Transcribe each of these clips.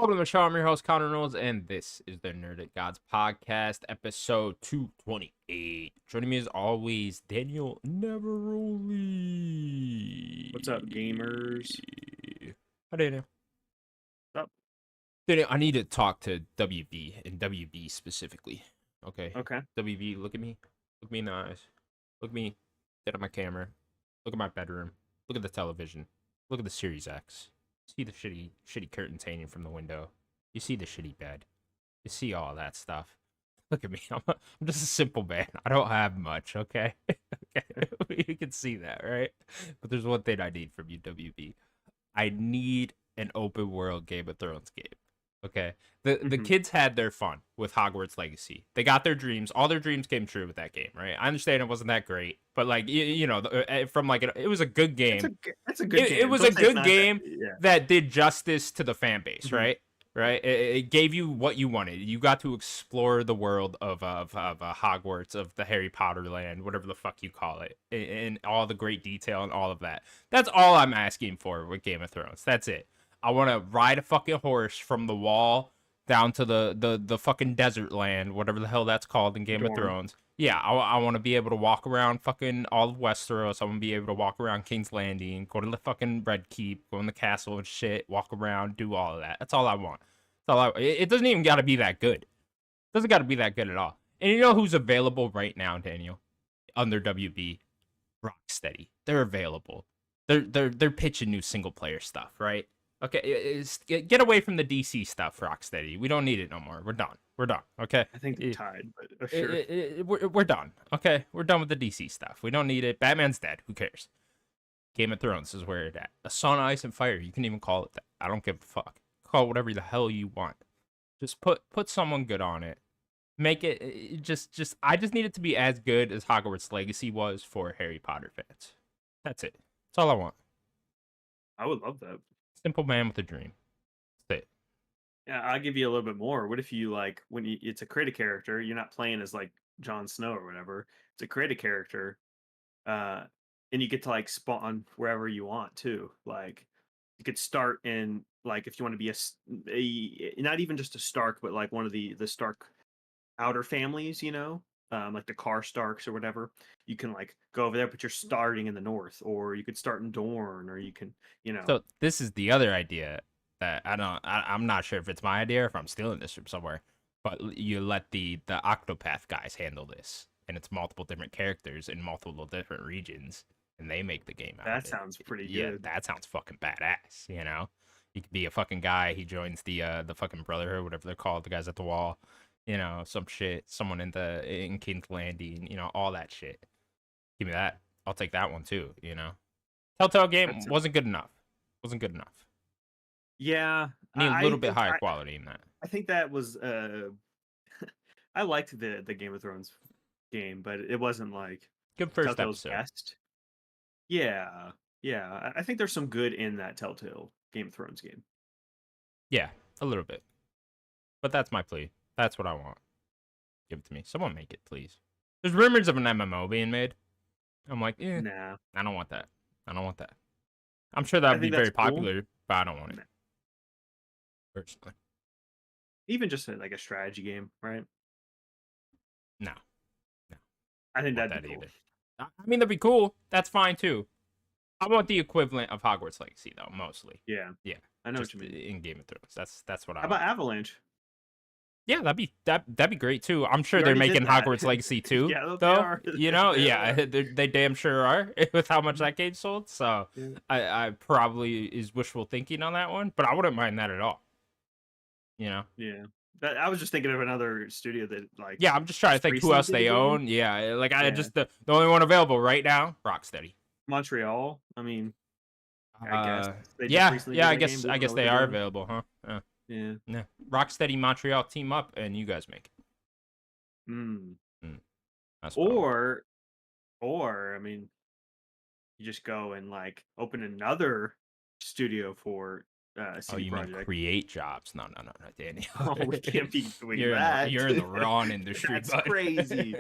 Welcome to the show. I'm your host, Connor Knowles, and this is the Nerdic Gods podcast, episode 228. Joining me as always, Daniel Neveroli. What's up, gamers? Hi, Daniel. What's up? Daniel, I need to talk to WB, and WB specifically. Okay? Okay. WB, look at me. Look me in the eyes. Look me dead at my camera. Look at my bedroom. Look at the television. Look at the Series X. See the shitty curtains hanging from the window. You see the shitty bed. You see all that stuff. Look at me. I'm just a simple man. I don't have much, okay? Okay. You can see that, right? But there's one thing I need from you, WB. I need an open world Game of Thrones game. Okay. The kids had their fun with Hogwarts Legacy. They got their dreams. All their dreams came true with that game, right? I understand it wasn't that great, but like you know, from like it was a good game. It's a good game. It was Don't a say it's good not game yeah. that did justice to the fan base, right? Right. It gave you what you wanted. You got to explore the world of Hogwarts, of the Harry Potter land, whatever the fuck you call it, and all the great detail and all of that. That's all I'm asking for with Game of Thrones. That's it. I want to ride a fucking horse from the wall down to the fucking desert land, whatever the hell that's called in Game of Thrones. Yeah, I want to be able to walk around fucking all of Westeros. I want to be able to walk around King's Landing, go to the fucking Red Keep, go in the castle and shit, walk around, do all of that. That's all I want. That's all it doesn't even got to be that good. It doesn't got to be that good at all. And you know who's available right now, Daniel? Under WB? Rocksteady. They're available. They're pitching new single player stuff, right? Okay, get away from the DC stuff, Rocksteady. We don't need it no more. We're done. We're done. Okay. I think they're tied, but sure. We're done. Okay, we're done with the DC stuff. We don't need it. Batman's dead. Who cares? Game of Thrones is where it's at. A Sun, Ice, and Fire. You can even call it that. I don't give a fuck. Call it whatever the hell you want. Just put someone good on it. Make it just. I just need it to be as good as Hogwarts Legacy was for Harry Potter fans. That's it. That's all I want. I would love that. Simple man with a dream. That's it. Yeah, I'll give you a little bit more. What if you it's a create a character, you're not playing as like Jon Snow or whatever. It's a create a character, and you get to like spawn wherever you want too. Like you could start in like if you want to be a not even just a Stark, but like one of the Stark outer families, like the Car Starks or whatever. You can like go over there, but you're starting in the north, or you could start in Dorne, or you can, So this is the other idea that I'm not sure if it's my idea or if I'm stealing this from somewhere, but you let the Octopath guys handle this, and it's multiple different characters in multiple different regions, and they make the game out of it. That sounds pretty Yeah, good. that sounds fucking badass, you know? He could be a fucking guy, he joins the fucking Brotherhood, whatever they're called, the guys at the wall, some shit, someone in King's Landing, all that shit. Give me that. I'll take that one too, Telltale game wasn't good enough. Wasn't good enough. Yeah, Need a little bit higher quality in that. I think that was I liked the Game of Thrones game, but it wasn't like Good first Telltale's episode. best. Yeah. I think there's some good in that Telltale Game of Thrones game. Yeah, a little bit. But that's my plea. That's what I want. Give it to me. Someone make it, please. There's rumors of an MMO being made. I'm like, Nah. I don't want that. I don't want that. I'm sure that would be very popular, but I don't want it. Nah. Personally. Even just like a strategy game, right? No. I think Not that'd that be cool. either. I mean, that'd be cool. That's fine too. I want the equivalent of Hogwarts Legacy, though, mostly. Yeah. I know what you mean. In Game of Thrones. That's what I How want. about Avalanche? Yeah, that'd be great too. I'm sure We they're already making did that. Hogwarts Legacy too, Yeah, they though. are. Yeah, they damn sure are with how much that game sold. So Yeah. I probably is wishful thinking on that one, but I wouldn't mind that at all. Yeah. I was just thinking of another studio that like. Yeah, I'm just trying to think who else they own. Yeah, like I just the only one available right now, Rocksteady. Montreal. I mean, I guess. I guess they are available, huh? Yeah. Rocksteady Montreal team up and you guys make it. That's or I mean, you just go and like open another studio for CD you Projekt. mean create jobs? No, Daniel. Oh, we can't be doing that. You're in the wrong industry. That's crazy.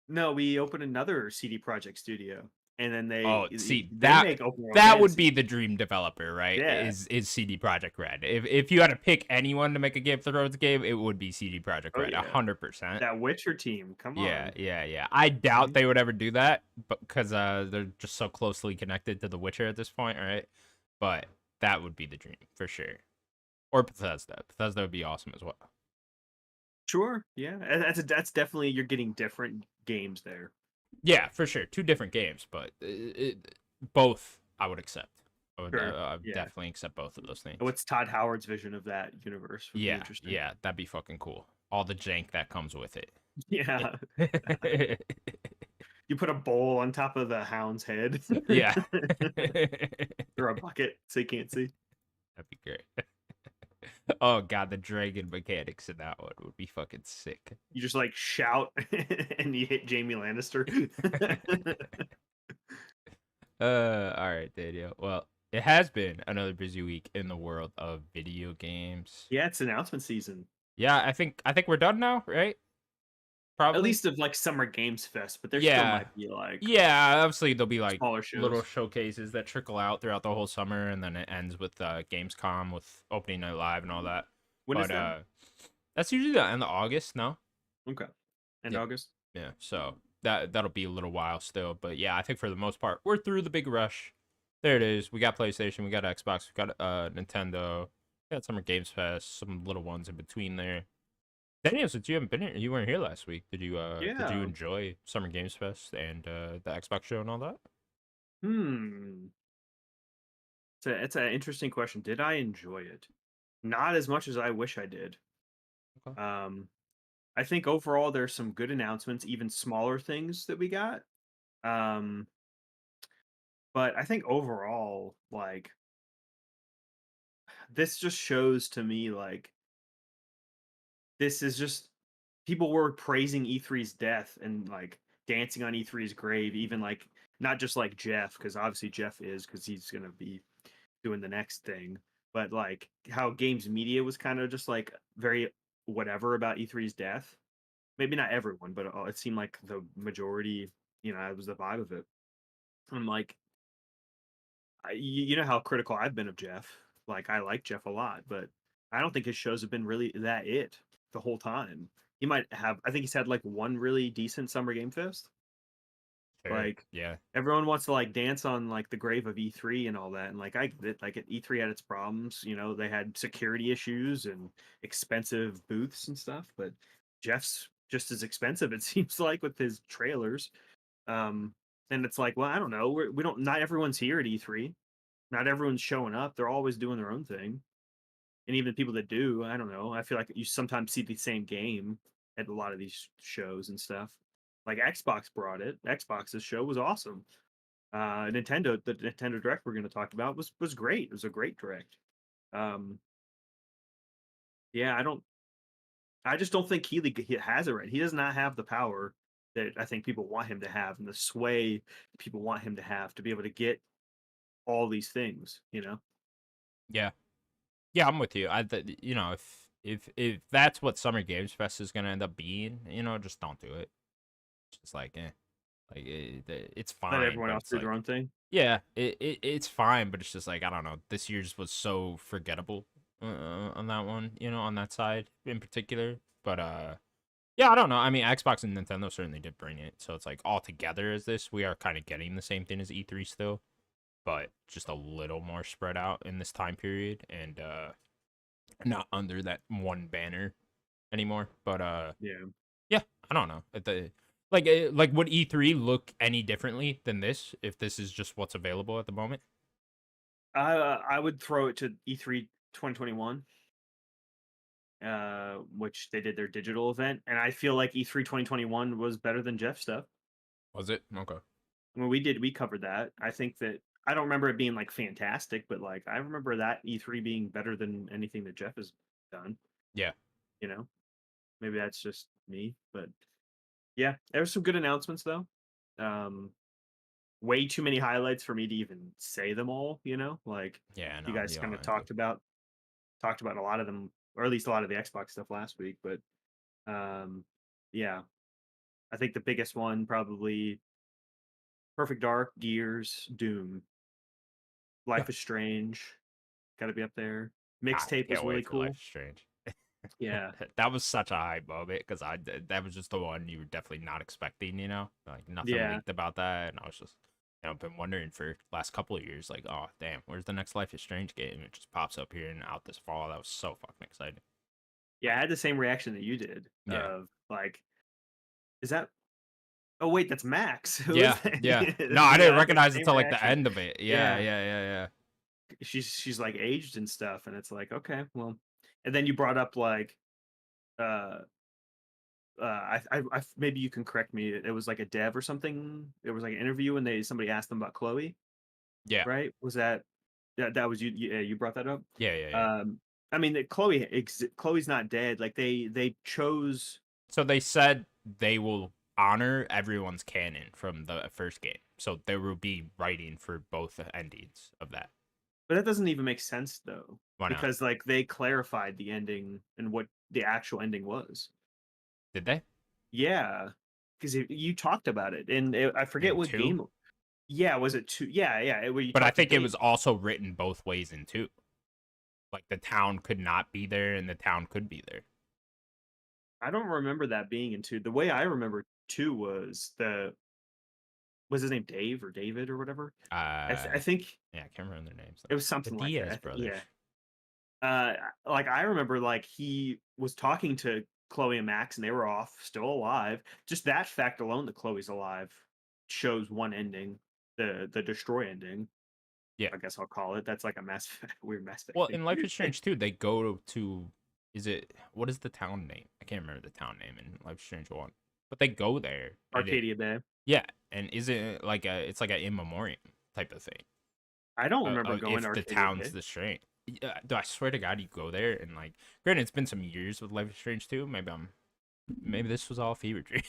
No, we open another CD Projekt studio. and then Oh, see they that make open world that would fantasy. be the dream developer, right? Yeah, Is CD Project Red? If you had to pick anyone to make a Game of Thrones game, it would be CD Project oh Red, yeah, 100%. that Witcher team. Come Yeah, on. yeah, yeah. I doubt Mhm. they would ever do that, but because they're just so closely connected to The Witcher at this point, right? But that would be the dream for sure. Or Bethesda. Bethesda would be awesome as well. Sure. Yeah, that's definitely you're getting different games there. Yeah, for sure. Two different games, but both I would accept. Sure. I would Yeah. definitely accept both of those things. What's Todd Howard's vision of that universe would be Yeah, interesting. yeah, that'd be fucking cool. All the jank that comes with it. Yeah. You put a bowl on top of the hound's head Yeah. or a bucket so you can't see. That'd be great. Oh god, the dragon mechanics in that one would be fucking sick. You just like shout and you hit Jamie Lannister. All right, Daniel. Well, it has been another busy week in the world of video games. Yeah, it's announcement season. Yeah, I think we're done now, right? At Probably. least of like Summer Games Fest, but there still Yeah. might be like Yeah, obviously there'll be like smaller little shows. showcases that trickle out throughout the whole summer, and then it ends with Gamescom with opening night live and all that. When is But that? that's usually the end of August, no? Okay. End Yeah. August. Yeah. So that'll be a little while still. But yeah, I think for the most part, we're through the big rush. There it is. We got PlayStation, we got Xbox, we got Nintendo, we got Summer Games Fest, some little ones in between there. Daniel, since you haven't been here, you weren't here last week. Did you Yeah. enjoy Summer Games Fest and the Xbox show and all that? Hmm. It's an interesting question. Did I enjoy it? Not as much as I wish I did. Okay. Um, I think overall there's some good announcements, even smaller things that we got. Um, but I think overall, like this just shows to me like this is just people were praising E3's death and like dancing on E3's grave, even like not just like Jeff, because obviously Jeff is because he's gonna be doing the next thing, but like how games media was kind of just like very whatever about E3's death. Maybe not everyone, but it seemed like the majority, it was the vibe of it. I'm like, you know how critical I've been of Jeff. Like I like Jeff a lot, but I don't think his shows have been really that it the whole time. He might have. I think he's had like one really decent Summer Game Fest. Sure. Like Yeah. everyone wants to like dance on like the grave of E3 and all that, and like I get it. Like E3 had its problems. They had security issues and expensive booths and stuff. But Jeff's just as expensive. It seems like with his trailers. Um, and it's like, well, I don't know. We don't. Not everyone's here at E3. Not everyone's showing up. They're always doing their own thing. And even people that do, I don't know. I feel like you sometimes see the same game at a lot of these shows and stuff. Like Xbox brought it. Xbox's show was awesome. The Nintendo Direct we're going to talk about was great. It was a great direct. Um, yeah, I just don't think he has it right. He does not have the power that I think people want him to have and the sway people want him to have to be able to get all these things. Yeah. Yeah, I'm with you. If that's what Summer Games Fest is gonna end up being, just don't do it. It's just like, it's Let fine, everyone but else it's do their like, own thing. yeah, it's fine, but it's just like I don't know. This year's was so forgettable on that one, on that side in particular. But yeah, I don't know. I mean, Xbox and Nintendo certainly did bring it, so it's like all together as this, we are kind of getting the same thing as E3 still, but just a little more spread out in this time period and not under that one banner anymore. But Yeah. yeah, I don't know. Like would E3 look any differently than this if this is just what's available at the moment? I would throw it to E3 2021, which they did their digital event, and I feel like E3 2021 was better than Jeff stuff. Was it? Okay. I mean, we covered that. I think that I don't remember it being like fantastic, but like I remember that E3 being better than anything that Jeff has done. Yeah. You know, maybe that's just me, but yeah, there were some good announcements though. Um, Way too many highlights for me to even say them all. Like Yeah, you no, guys you kind don't of have to. talked about a lot of them, or at least a lot of the Xbox stuff last week. But um, yeah, I think the biggest one probably Perfect Dark, Gears, Doom, Yeah. Life is Strange, got to be up there. I Mixtape was can't really wait for Life cool. is Strange. Yeah, That was such a hype moment because that was just the one you were definitely not expecting, like nothing yeah, leaked about that, and I was just been wondering for last couple of years, like, oh damn, where's the next Life is Strange game? It just pops up here and out this fall. That was so fucking exciting. yeah. I had the same reaction that you did. Yeah, Of like, is that? Oh wait, that's Max. Who is yeah, that? yeah. No, I Yeah, didn't I had the recognize it same until like the reaction. end of it. Yeah, Yeah, yeah, yeah, yeah. she's like aged and stuff, and it's like okay, well. And then you brought up like uh maybe you can correct me. It was like a dev or something. It was like an interview, and somebody asked them about Chloe, Yeah, right? Was that that was you? Yeah, you brought that up. yeah, yeah, yeah. Um, I mean, that Chloe's not dead. Like they chose, So they said they will honor everyone's canon from the first game. So there will be writing for both endings of that. but that doesn't even make sense though, Why not? because like they clarified the ending and what the actual ending was. Did they? Yeah, because you talked about it, and I forget In what two? game. Yeah, was it two? Yeah, yeah. Where you But I talked to think it Dave. was also written both ways in two. Like the town could not be there and the town could be there. I don't remember that being in two. The way I remember two was his name Dave or David or whatever. I think Yeah, I can't remember their names it though. was The something like that. Diaz brothers. Yeah. Uh, like I remember, like he was talking to Chloe and Max, and they were off, still alive. Just that fact alone, that Chloe's alive, shows one ending, the destroy ending. Yeah. I guess I'll call it. That's like a mass weird Mass Effect Well, thing. in Life is Strange 2, they go to is it what is the town name? I can't remember the town name in Life is Strange 1. But they go there and Arcadia Bay. yeah, and is it like it's like a in memoriam type of thing. I don't remember going to If the Arcadia town's Bay. the strange. Yeah, I swear to God, you go there and like, granted, it's been some years with Life is Strange 2. Maybe this was all a fever dream.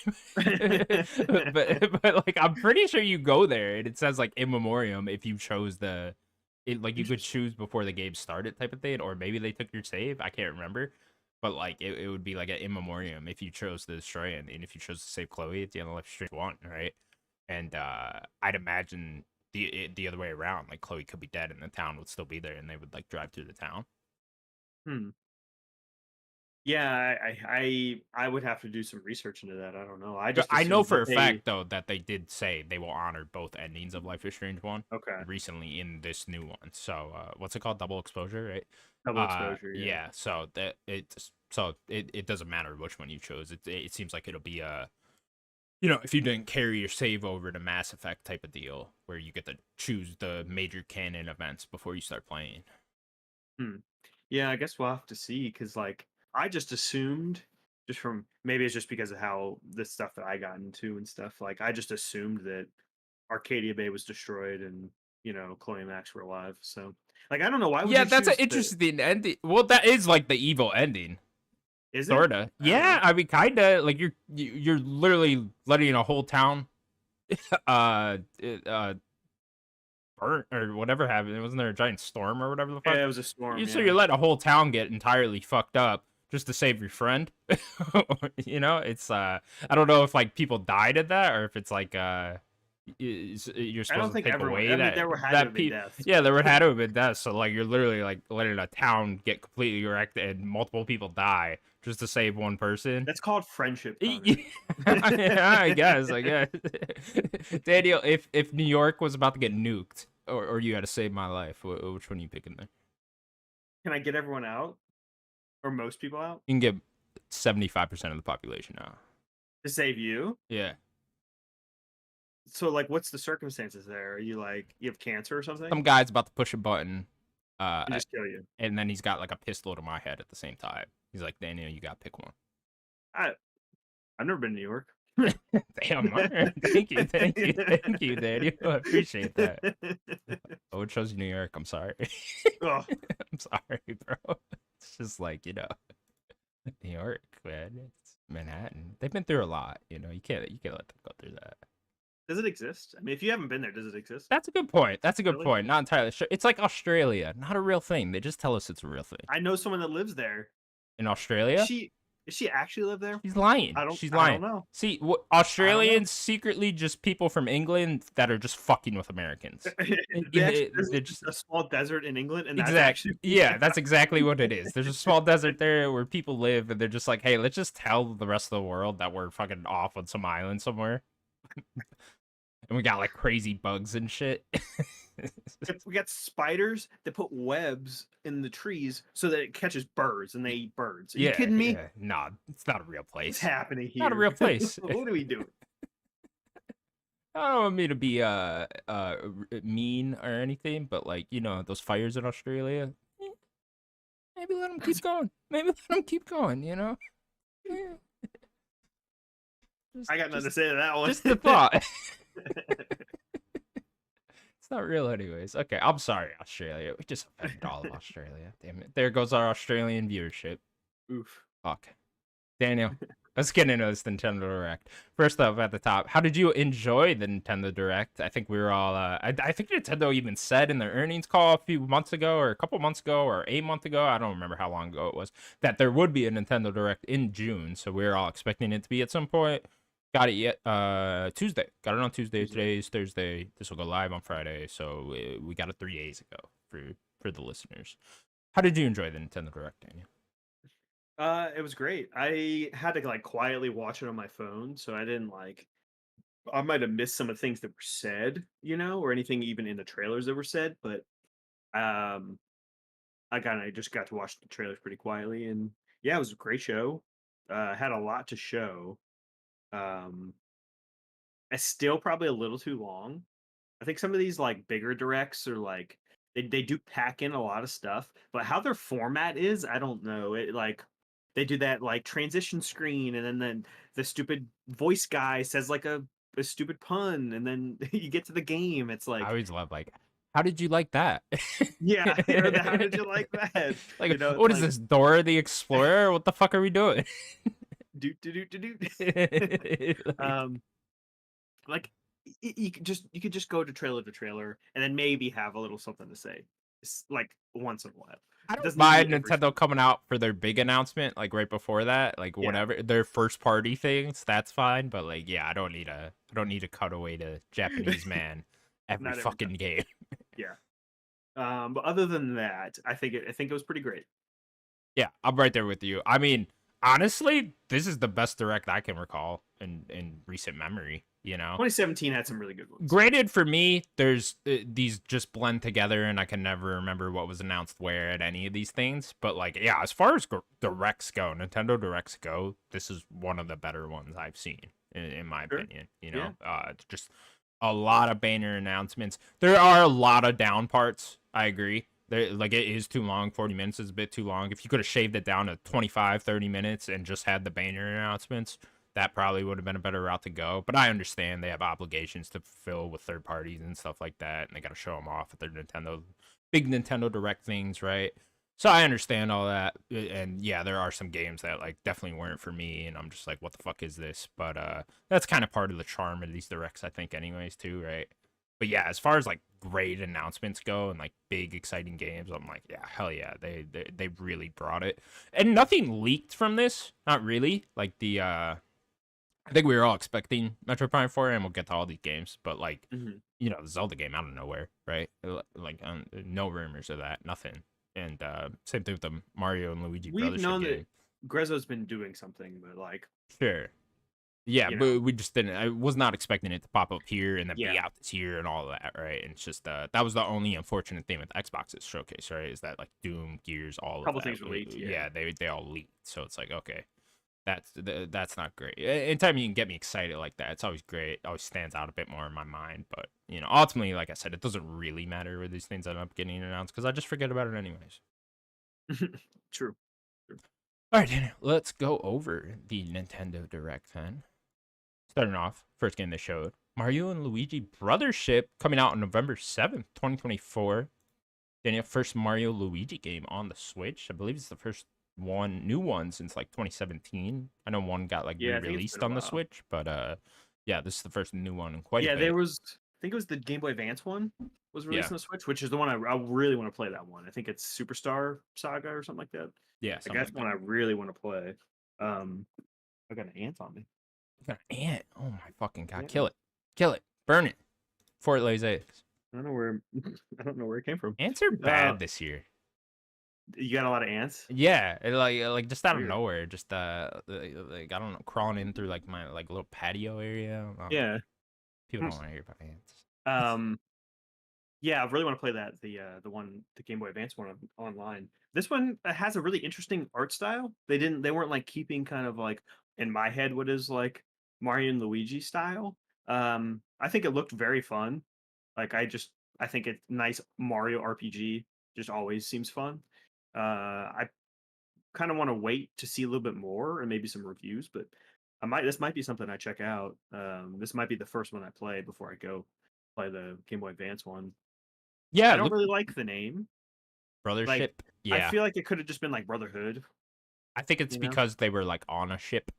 but like I'm pretty sure you go there and it says like in memoriam if you chose like you could Interesting. choose before the game started type of thing, or maybe they took your save. I can't remember. But like it would be like an in memoriam if you chose to destroy it, and if you chose to save Chloe at the end of Life is Strange 1, right? And I'd imagine the other way around, like Chloe could be dead and the town would still be there and they would like drive through the town. Hmm. Yeah, I would have to do some research into that. I don't know. I just I know assumed for that a they fact though that they did say they will honor both endings of Life is Strange 1 okay. recently in this new one. So what's it called? Double exposure, right? Double exposure, yeah. Yeah, so it doesn't matter which one you chose. It seems like it'll be a if you didn't carry your save over to Mass Effect type of deal where you get to choose the major canon events before you start playing. Hmm. Yeah, I guess we'll have to see because, like, I just assumed, just from maybe it's just because of how the stuff that I got into and stuff. Like, I just assumed that Arcadia Bay was destroyed and Chloe and Max were alive. So, like, I don't know why would Yeah, you that's an choose the? interesting ending. Well, that is like the evil ending, Is it? sorta. I don't Yeah, know. I mean, kinda. Like you're literally letting a whole town, uh, uh, burn or whatever happened. Wasn't there a giant storm or whatever the fuck? Yeah, it was a storm. So Yeah, you let a whole town get entirely fucked up just to save your friend. It's I don't know if like people died at that or if it's like you're I don't supposed to think take everyone. away I mean, that there were had to have been people. deaths, Yeah, but there would had to have been deaths. So like you're literally like letting a town get completely wrecked and multiple people die just to save one person. that's called friendship, Connor. Yeah, I guess. I guess. Daniel, if New York was about to get nuked, or you had to save my life, which one are you picking there? Can I get everyone out or most people out You can get 75% of the population now. to save you? Yeah, So, like, what's the circumstances there? Are you like you have cancer or something some guy's about to push a button, and just kill you? and then he's got like a pistol to my head at the same time. He's like, Daniel, you got to pick one. I I've never been to New York. Damn, all right. Thank you, Daniel. I appreciate that. Oh, it shows you New York. I'm sorry. Ugh. I'm sorry, bro. It's just like New York, man. It's Manhattan. They've been through a lot. You can't let them go through that. Does it exist? I mean, if you haven't been there, does it exist? That's a good point. That's a good Really? point. Not entirely sure. It's like Australia, not a real thing. They just tell us it's a real thing. I know someone that lives there. In Australia, She Does she actually live there? She's lying. She's I don't lying. know. See, I don't know. Australians secretly just people from England that are just fucking with Americans. They actually, They're there's just a small desert in England, and that's exact. actually Yeah, that's exactly what it is. There's a small desert there where people live, and they're just like, hey, let's just tell the rest of the world that we're fucking off on some island somewhere, and we got like crazy bugs and shit. we got spiders that put webs in the trees so that it catches birds and they eat birds. Are you Yeah, kidding me? yeah. Nah, it's not a real What's place. happening Not a here? real place. What are we doing? I don't want me to be mean or anything, but like those fires in Australia, eh, maybe let them keep going. Maybe let them keep going. Eh, just I got nothing to just say to that one. just the thought. It's not real, anyways. Okay, I'm sorry, Australia. We just offended all of Australia. Damn it. There goes our Australian viewership. Oof. Fuck. Daniel, let's get into this Nintendo Direct. First up at the top, how did you enjoy the Nintendo Direct? I think we were all, I think Nintendo even said in their earnings call a few months ago, or a couple months ago, or a month ago, I don't remember how long ago it was, that there would be a Nintendo Direct in June. So we were all expecting it to be at some point. Got it yet? Tuesday. Got it on Tuesday. Today is Thursday. This will go live on Friday. So we got it 3 days ago for the listeners. How did you enjoy the Nintendo Direct, Daniel? It was great. I had to like quietly watch it on my phone, so I didn't like. I might have missed some of the things that were said, or anything even in the trailers that were said. But um, I just got to watch the trailers pretty quietly, and yeah, it was a great show. Had a lot to show. Um, it's still probably a little too long. I think some of these like bigger directs are like they do pack in a lot of stuff, but how their format is, I don't know. It like they do that like transition screen, and then the stupid voice guy says like a stupid pun, and then you get to the game. It's I like, always love like, how did you like that? yeah, or the, how did you like that? Like, It's what is like this, Dora the Explorer? What the fuck are we doing? do do do do do. Like, um, like you could just go to trailer and then maybe have a little something to say, like once in a while. I It don't doesn't need to be mind every Nintendo coming out for their big announcement, like right before that, like yeah, whatever their first party things. That's fine, but like, yeah, I don't need a cutaway to Japanese man every not every time. fucking game. Yeah. But other than that, I think it was pretty great. Yeah, I'm right there with you. I mean, honestly, this is the best direct I can recall in recent memory. 2017 had some really good ones. Granted, for me, there's these just blend together, and I can never remember what was announced where at any of these things. But like, yeah, as far as directs go, Nintendo directs go, this is one of the better ones I've seen, in my Sure. opinion. Yeah. It's just a lot of banner announcements. There are a lot of down parts. I agree. Like, it is too long. 40 minutes is a bit too long. If you could have shaved it down to 25, 30 minutes and just had the banner announcements, that probably would have been a better route to go. But I understand they have obligations to fulfill with third parties and stuff like that, and they got to show them off at their big Nintendo Direct things, right? So I understand all that, and yeah, there are some games that like definitely weren't for me, and I'm just like, what the fuck is this? But that's kind of part of the charm of these directs, I think, anyways, too, right? But yeah, as far as like great announcements go and like big exciting games, I'm like, yeah, hell yeah, they really brought it, and nothing leaked from this, not really. Like I think we were all expecting Metroid Prime 4, and we'll get to all these games, but like, Hmm. the Zelda game out of nowhere, right? Like, no rumors of that, nothing. And same thing with the Mario and Luigi We've Brothership known that game. Grezzo's been doing something, but like, Sure. Yeah, you know, but we just didn't. I was not expecting it to pop up here and then yeah, be out this year and all that, right? And it's just that was the only unfortunate thing with Xbox's showcase, right? Is that like Doom, Gears, all a of couple that. things were leaked. Yeah. Yeah, they all leaked. So it's like, okay, that's not great. Anytime you can get me excited like that, it's always great. It always stands out a bit more in my mind. But ultimately, like I said, it doesn't really matter where these things end up getting announced because I just forget about it anyways. True. All right, Daniel, let's go over the Nintendo Direct then. Starting off, first game they showed, Mario and Luigi Brothership, coming out on November 7th, 2024. Daniel, first Mario Luigi game on the Switch. I believe it's the first new one since like 2017. I know one got like Yeah, I think it's been re-released a on the while. Switch, but yeah, this is the first new one in quite a Yeah, bit. I think it was the Game Boy Advance one was Yeah, released on the Switch, which is the one I really want to play. That one, I think it's Superstar Saga or something like that. yeah, Like something that's like one that. I really want to play. Um, I got an ant on me. Got an ant. Oh my fucking god! Yeah, Kill it! Kill it! Burn it! Before it lays eggs. I don't know where I don't know where it came from. Ants are Uh, bad this year. you got a lot of ants. Yeah, like just out of Weird. nowhere, just like I don't know, crawling in through like my like little patio area. I don't know. Yeah. People don't want to hear about ants. Um, yeah, I really want to play that the Game Boy Advance one online. This one has a really interesting art style. They weren't like keeping kind of like in my head what is like Mario and Luigi style. I think it looked very fun. Like I think it's nice Mario RPG just always seems fun. I kind of want to wait to see a little bit more and maybe some reviews, but I might this might be something I check out. This might be the first one I play before I go play the Game Boy Advance one. Yeah, I it don't looked really like the name. Like, brothership. I Yeah, feel like it could have just been like Brotherhood, I think it's you know? because they were like on a ship.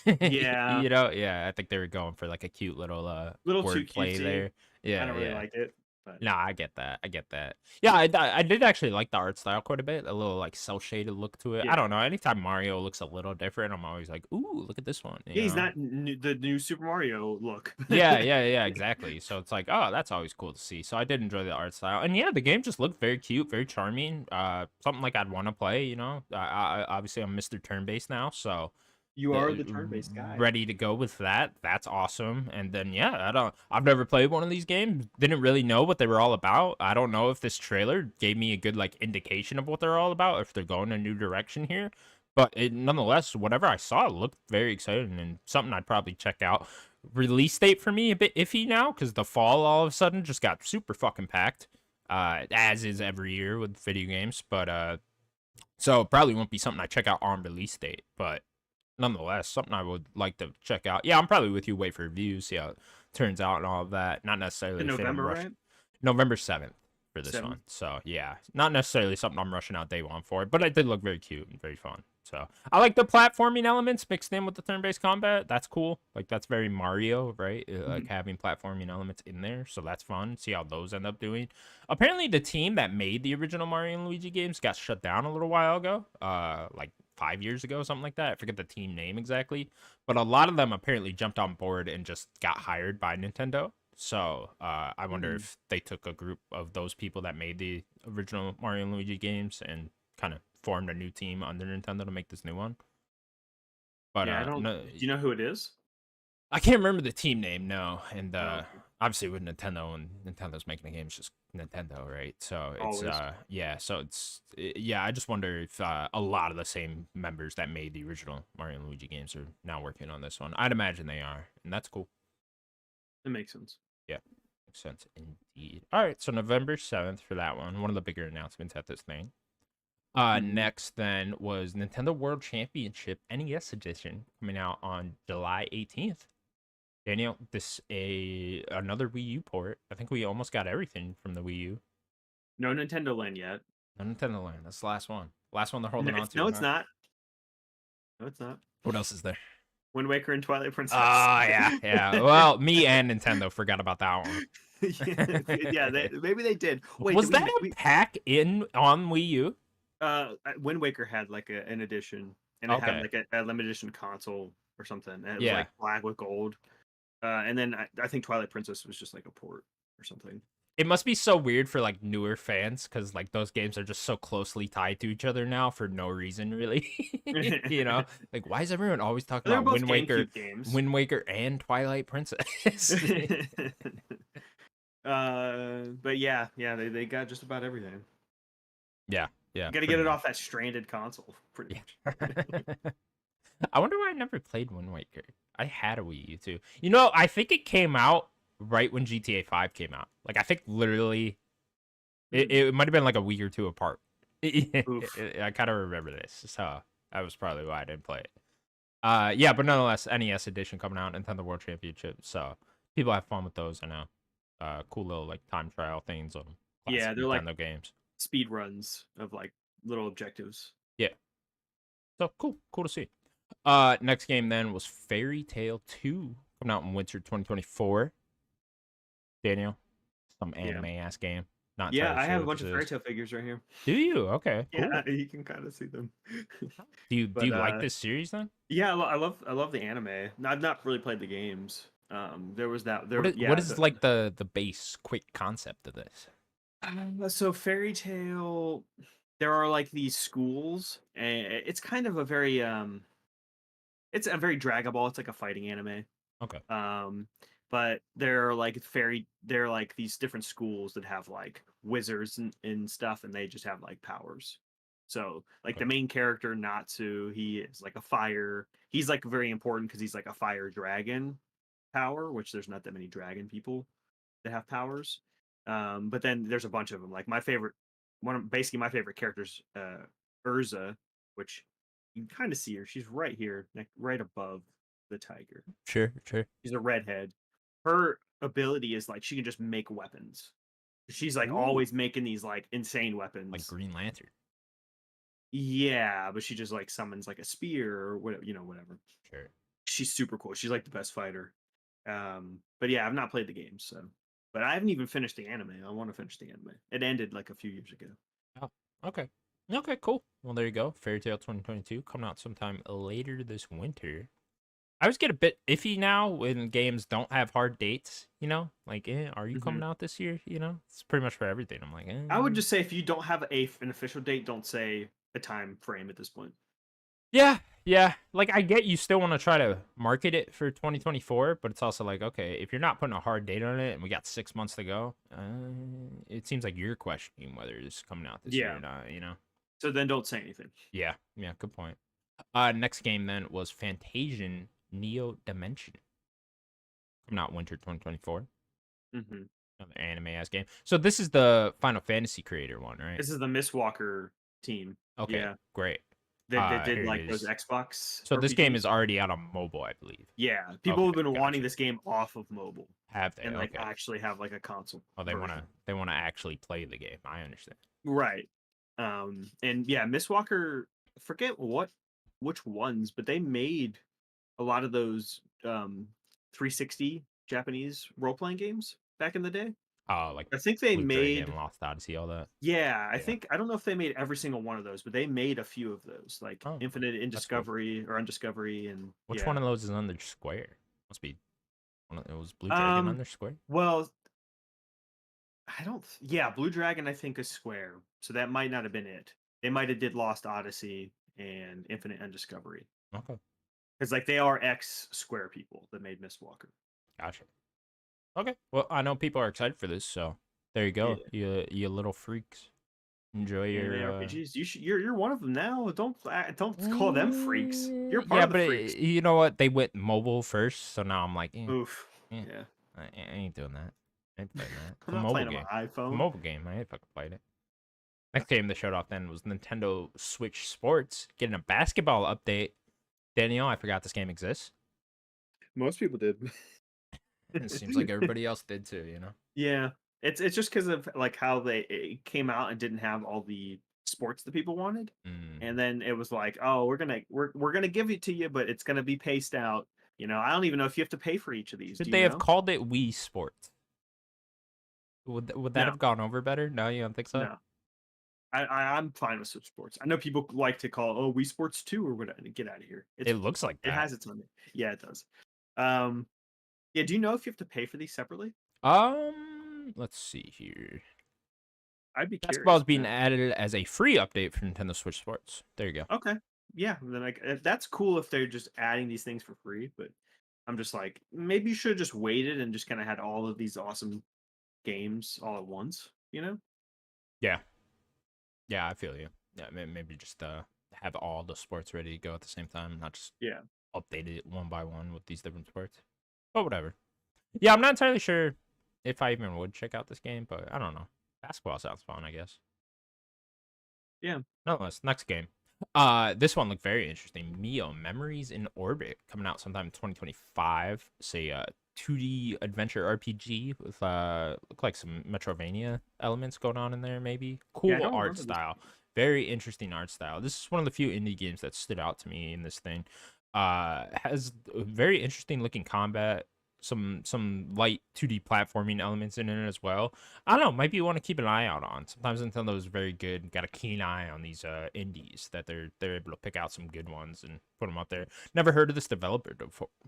Yeah, You know, yeah, I think they were going for like a cute little little too wordplay cutesy. there. I Yeah, don't really yeah. like it, but No, I get that. I get that. Yeah, I did actually like the art style quite a bit. A little like cel shaded look to it. I yeah. don't know. Anytime Mario looks a little different, I'm always like, ooh, look at this one. You Yeah, he's know? not the new Super Mario look. Yeah, yeah, yeah, exactly. So it's like, oh, that's always cool to see. So I did enjoy the art style, and yeah, the game just looked very cute, very charming. Something like I'd want to play. You know, obviously I'm Mr. Turn Based now, so You uh, are the turn-based guy. ready to go with that. That's awesome. And then yeah, I've never played one of these games. Didn't really know what they were all about. I don't know if this trailer gave me a good like indication of what they're all about, if they're going a new direction here. But nonetheless, whatever I saw looked very exciting and something I'd probably check out. Release date for me a bit iffy now because the fall all of a sudden just got super fucking packed, as is every year with video games. But so probably won't be something I check out on release date. But nonetheless, something I would like to check out. Yeah, I'm probably with you. Wait for reviews, see how it turns out and all of that. Not necessarily In a thing I'm November, rushing. right? November 7th for this 7. one. So yeah, not necessarily something I'm rushing out day one for, but it did look very cute and very fun. So I like the platforming elements mixed in with the turn-based combat. That's cool. Like that's very Mario, right? Like Mhm. having platforming elements in there. So that's fun. See how those end up doing. Apparently, the team that made the original Mario and Luigi games got shut down a little while ago. Like 5 years ago, something like that. I forget the team name exactly, but a lot of them apparently jumped on board and just got hired by Nintendo. So I wonder Mm. if they took a group of those people that made the original Mario and Luigi games and kind of formed a new team under Nintendo to make this new one. But Yeah, I don't. no, Do you know who it is? I can't remember the team name. No, and Oh, okay. obviously with Nintendo and Nintendo's making the games, just Nintendo, right? So it's Always. yeah, so yeah. I just wonder if a lot of the same members that made the original Mario and Luigi games are now working on this one. I'd imagine they are, and that's cool. It makes sense. Yeah, makes sense indeed. All right, so November 7th for that one of the bigger announcements at this thing. Mhm. Next then was Nintendo World Championship NES edition coming out on July 18th. Daniel, this another Wii U port. I think we almost got everything from the Wii U. No Nintendo Land yet. No Nintendo Land. That's the last one. Last one they're No, holding on to, no, it's huh? not. No, it's not. What else is there? Wind Waker and Twilight Oh Princess. yeah, yeah. Well, me and Nintendo forgot about that one. Yeah, maybe they did. Wait, Was that a pack in on Wii U? Wind Waker had like an edition, and it had Okay. like a limited edition console or something, and it was Yeah. like black with gold. And then I think Twilight Princess was just like a port or something. It must be so weird for like newer fans because like those games are just so closely tied to each other now for no reason really. You know, like why is everyone always talking They're about both GameCube games. Wind Waker and Twilight Princess? But yeah, they got just about everything. Yeah, yeah, You got to get pretty it much. off that stranded console, pretty much. Yeah. I wonder why I never played Wind Waker. I had a Wii U too. You know, I think it came out right when GTA 5 came out. Like I think literally it might have been like a week or two apart. Oof. I kind of remember this, so that was probably why I didn't play it. Yeah, but nonetheless, NES edition coming out, Nintendo World Championship. So people have fun with those. I know. Cool little like time trial things on classic Yeah, they're like Nintendo games. speed runs of like little objectives. Yeah. So cool, cool to see. Next game then was Fairy Tail 2 coming out in winter 2024. Daniel, some Yeah. anime ass game. Not Yeah, entirely I sure have a what bunch this of fairy is. tale figures right here. Do you? Okay, Yeah, cool. you can kind of see them. Do But you like this series then? yeah, I love the anime. I've not really played the games. There was that What yeah, is like the base quick concept of this? so fairy tale, there are like these schools, and it's kind of a very it's a very Dragon Ball. It's like a fighting anime. Okay, Um, but they're like these different schools that have like wizards and stuff, and they just have like powers. So like okay, the main character Natsu, he is like a fire. He's like very important because he's like a fire dragon power, which there's not that many dragon people that have powers. But then there's a bunch of them. Like my favorite, basically my favorite character's Urza, which you can kind of see her. She's right here, right above the tiger. sure, sure. She's a redhead. Her ability is like she can just make weapons. She's like Ooh, always making these like insane like weapons. Green Lantern. Yeah, but she just like summons like a spear or whatever, whatever. Sure. She's super cool. She's like the best fighter. But yeah, I've not played the game, so but I haven't even finished the anime. I want to finish the anime. It ended like a few years ago. Oh, okay. Okay, cool. Well, there you go. Fairy Tail 2022 coming out sometime later this winter. I always get a bit iffy now when games don't have hard dates, you know? Like, are you hmm coming out this year? You know? It's pretty much for everything. I'm like, I would just say if you don't have an official date, don't say a time frame at this point. yeah, yeah. Like, I get you still want to try to market it for 2024, but it's also like, okay, if you're not putting a hard date on it and we got 6 months to go, it seems like you're questioning whether it's coming out this year Yeah. or not, you know? So then don't say anything. Yeah, yeah, good point. Next game then was Fantasian Neo Dimension. Coming out winter 2024. hmm Another anime ass game. So this is the Final Fantasy creator one, right? This is the Miss Walker team. Okay, Yeah, great. they did Here it like those is. Xbox So this game is RPGs. already out on mobile, I believe. Yeah, people have Okay, been wanting gotcha. this game off of mobile Have they? and like Okay. actually have like a console Oh, version. they wanna actually play the game. I understand. Right. And yeah, Miss Walker, I forget which ones, but they made a lot of those 360 Japanese role-playing games back in the day. Oh, like I think they Blue Dragon, made Lost Odyssey, all that. yeah, Yeah. I don't know if they made every single one of those, but they made a few of those, like Oh, Infinite that's cool. Undiscovery and Which one yeah. of those is under Square? Must be one of it was Blue Dragon Um under Square? well, I don't yeah, Blue Dragon I think is Square. So that might not have been it. They might have did Lost Odyssey and Infinite Undiscovery. Okay. Because like they are ex Square people that made Miss Walker. Gotcha. Okay. Well, I know people are excited for this, so there you go. Yeah. You little freaks. Enjoy Anime your RPGs. You're one of them now. Don't call them freaks. You're part yeah, of the but freaks. you know what? They went mobile first, so now I'm like, Oof. eh, Yeah. I ain't doing that. I ain't playing that. It's I'm a not mobile playing on game. my It's a iPhone. mobile game. I ain't fucking played it. Next game they showed off then was Nintendo Switch Sports getting a basketball update. Daniel, I forgot this game exists. Most people did. It seems like everybody else did too, you know? Yeah. It's just because of like how it came out and didn't have all the sports that people wanted. Mm. And then it was like, oh, we're gonna give it to you, but it's gonna be paced out. I don't even know if you have to pay for each of these. Should Do they you have know? called it Wii Sports? Would that No, have gone over better? No, you don't think so? no. I'm fine with Switch Sports. I know people like to call Wii Sports 2 or whatever. Get out of here. It looks like It that. has its own. Yeah, it does. Um, yeah. Do you know if you have to pay for these separately? Let's see here. I'd be Basketball curious is to being know. added as a free update for Nintendo Switch Sports. There you go. Okay. Yeah. Then like that's cool if they're just adding these things for free. But I'm just like maybe you should have just waited and just kind of had all of these awesome games all at once. Yeah, yeah, I feel you. Yeah, maybe just have all the sports ready to go at the same time, not just Yeah. update it one by one with these different sports. But whatever. Yeah, I'm not entirely sure if I even would check out this game, but I don't know. Basketball sounds fun, I guess. Yeah. Nonetheless, next game. This one looked very interesting. Mio Memories in Orbit coming out sometime in 2025. It's a 2D adventure RPG with look like some Metrovania elements going on in there. Maybe Yeah. I cool don't art remember this. style. Very interesting art style. This is one of the few indie games that stood out to me in this thing. Has a very interesting looking combat. some light 2D platforming elements in it as well. I don't know, might be one to keep an eye out on. Sometimes Nintendo is very good. Got a keen eye on these indies that they're able to pick out some good ones and put them up there. Never heard of this developer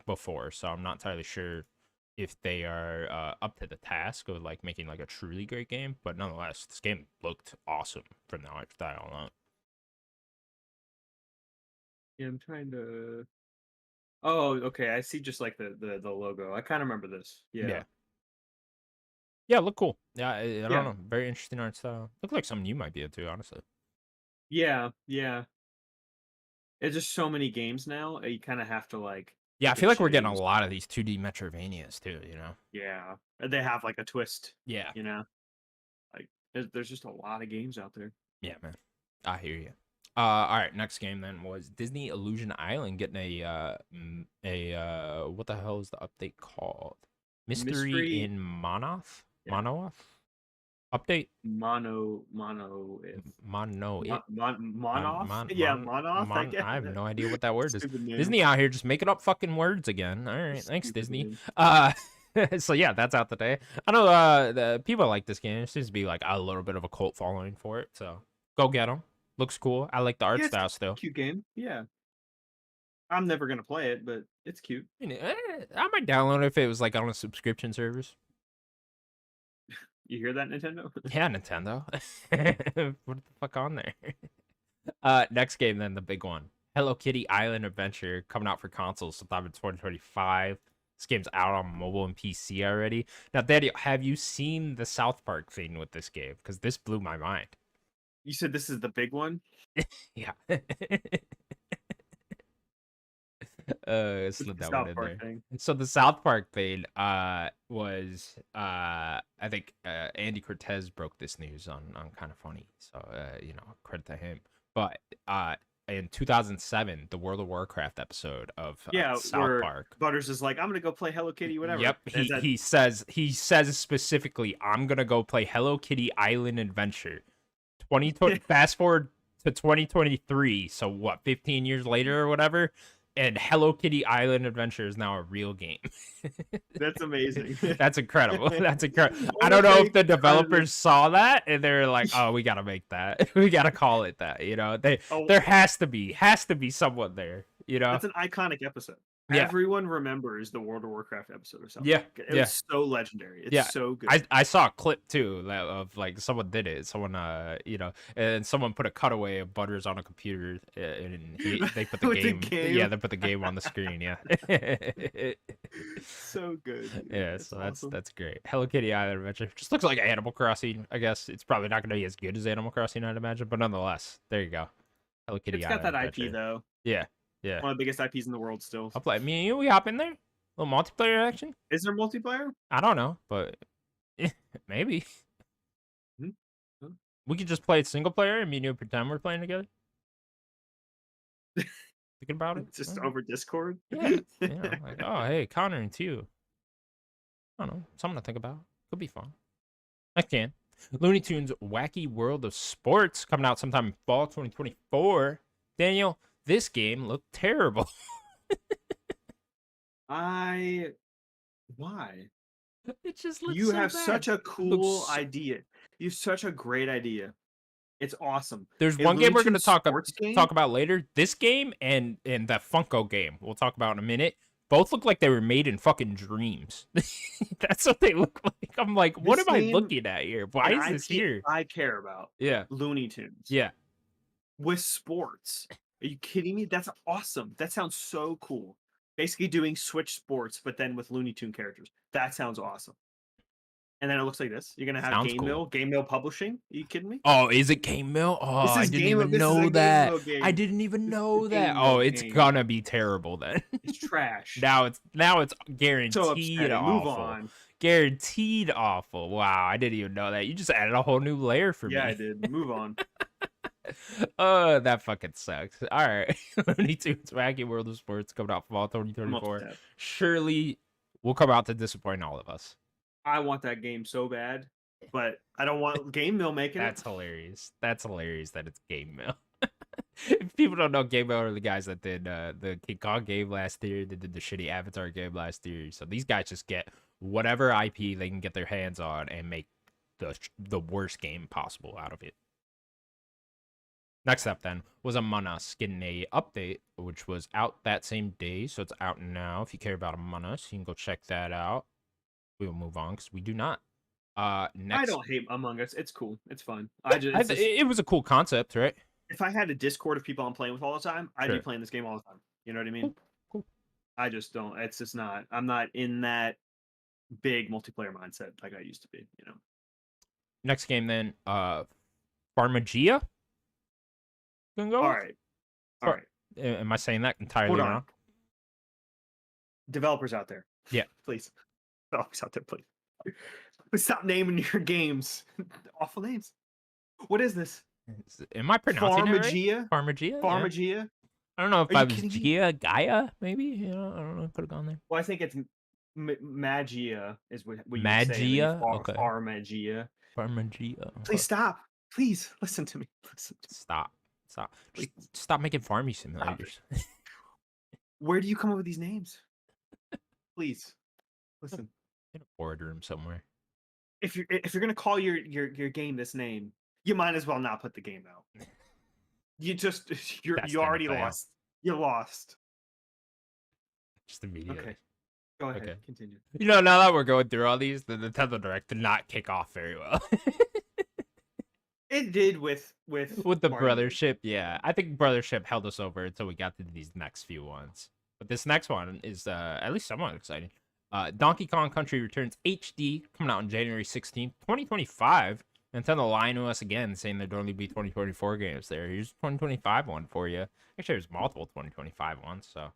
before, so I'm not entirely sure if they are up to the task of like making like a truly great game. But nonetheless, this game looked awesome from the art style on. Yeah, I'm trying to. Oh, okay. I see just like the logo. I kind of remember this. Yeah. Yeah. Yeah, look cool. Yeah, I don't Yeah. know. Very interesting art style. Look like something you might be into, honestly. Yeah. Yeah. It's just so many games now. You kind of have to like Yeah, I pick and feel like we're getting a choose. lot of these 2D Metrovanias too, you know? Yeah. They have like a twist, Yeah. you know? Like there's just a lot of games out there. Yeah, man. I hear you. All right, next game then was Disney Illusion Island getting what the hell is the update called? Mystery Mystery. in Monoth? Yeah. Monoth? Update? Mono Mono it? Monoth? Yeah, Monoth, I guess. I have no idea what that word is. Stupid name. Disney out here just making up fucking words again. All right, thanks Stupid Disney. name. So yeah, that's out today. I know the people like this game. It seems to be like a little bit of a cult following for it. So go get them. Looks cool. I like the art Yeah, style it's still. a cute game. Yeah. I'm never gonna play it, but it's cute. I mean, I might download it if it was like on a subscription service. You hear that, Nintendo? Yeah, Nintendo. What the fuck on there? Next game then, the big one. Hello Kitty Island Adventure coming out for consoles sometime in 2025. This game's out on mobile and PC already. Now, Daddy, have you seen the South Park thing with this game? Because this blew my mind. You said this is the big one? Yeah. What's Slid the that one South in Park there. thing? So the South Park thing was I think Andy Cortez broke this news on Kind of Funny. So credit to him. But in 2007, the World of Warcraft episode of Yeah, South where Park. Butters is like, I'm gonna go play Hello Kitty, whatever. Yep, Is that- he says specifically, I'm gonna go play Hello Kitty Island Adventure. 2020 fast forward to 2023, so what, 15 years later or whatever, and Hello Kitty Island Adventure is now a real game. That's amazing. That's incredible. That's incredible. I What don't a know if big the part of developers saw that and they're like, "Oh, we gotta make that. We gotta call it that." You know, Oh, there has to be someone there. You know, that's an iconic episode. Yeah. Everyone remembers the World of Warcraft episode or something. Yeah, It was so legendary. It's Yeah, so good. I saw a clip too of like someone did it. Someone and someone put a cutaway of Butters on a computer and they put the With the game. Yeah, game. they put the game on the screen. Yeah. So good. Dude. Yeah, It's so awesome. that's great. Hello Kitty Island Adventure just looks like Animal Crossing. I guess it's probably not going to be as good as Animal Crossing, I'd imagine, but nonetheless, there you go. Hello Kitty It's got Island that Adventure. IP though. Yeah, yeah. One of the biggest IPs in the world still. I'll play. Me and you, we hop in there. Little multiplayer action. Is there multiplayer? I don't know, but maybe. Hmm? Huh? We could just play it single player and me and you pretend we're playing together. Thinking about it? Just Oh, over Discord? yeah. Like, oh, hey, Connor and Tew. I don't know. Something to think about. Could be fun. I can. Looney Tunes Wacky World of Sports coming out sometime in fall 2024. Daniel, this game looked terrible. Why? It just looks You so have bad. such a cool Looks- idea. You have such a great idea. It's awesome. There's A one game Looney we're going to Tunes talk sports game? about later. This game and that Funko game we'll talk about in a minute. Both look like they were made in fucking dreams. That's what they look like. I'm like, what This am I game- looking at here? Why An is this IP here? I care about Yeah, Looney Tunes yeah. with sports. Are you kidding me? That's awesome. That sounds so cool. Basically doing Switch sports, but then with Looney Tune characters. That sounds awesome. And then it looks like this. You're gonna have Sounds cool. Game Mill Publishing. Are you kidding me? Oh, is it Game Mill? Oh, I didn't even know that. I didn't even know that. Game Oh, Mill it's game. gonna be terrible then. It's trash. now it's So guaranteed upsetting. awful. Move on. Guaranteed awful. Wow, I didn't even know that. You just added a whole new layer for Yeah, me. I did. Move on. Oh, that fucking sucks. All right. Looney Tunes Wacky World of Sports coming out fall I'm up with 2024. that. Surely will come out to disappoint all of us. I want that game so bad, but I don't want Game Mill making That's it. hilarious. That's hilarious that it's Game Mill. If people don't know, Game Over are the guys that did the King Kong game last year. They did the shitty Avatar game last year. So these guys just get whatever IP they can get their hands on and make the worst game possible out of it. Next up then was Among Us getting a update, which was out that same day. So it's out now. If you care about Among Us, you can go check that out. We will move on because we do not. I Next, don't hate Among Us. It's cool. It's fun. yeah, It's just it was a cool concept, right? if I had a Discord of people I'm playing with all the time, I'd be Sure. playing this game all the time. You know what I mean? Cool. Cool. I just don't. It's just not. I'm not in that big multiplayer mindset like I used to be. You know. Next game then, Pharmagia. Gonna go All with? right. All right. Am I saying that entirely Hold on. wrong? Developers out there. Yeah. Please. Developers out there, please. Please stop naming your games. Awful names. What is this? Am I pronouncing it right? Pharmagia? Pharmagia? Yeah. Pharmagia? I don't know if Are I you was kidding me? Gia, Gaia, maybe. You know, I don't know. Could have gone there. Well, I think it's Magia is what you would say. Magia? Okay. Pharmagia. Pharmagia. Please stop. Please listen to me. Listen to me. Stop. Just Please. stop making farming simulators. Where do you come up with these names? Please listen. In a boardroom somewhere. If you're gonna call your game this name, you might as well not put the game out. You just you already lost. You lost. Just immediately. Okay. Go ahead. Okay. Continue. You know, now that we're going through all these, the Nintendo Direct did not kick off very well. It did with the Mario. Brothership. Yeah, I think Brothership held us over until we got to these next few ones. But this next one is at least somewhat exciting. Donkey Kong Country Returns HD coming out on January 16th, 2025. Nintendo lying to us again, saying there'd only be 2024 games there. Here's a 2025 one for you. Actually, there's multiple 2025 ones, so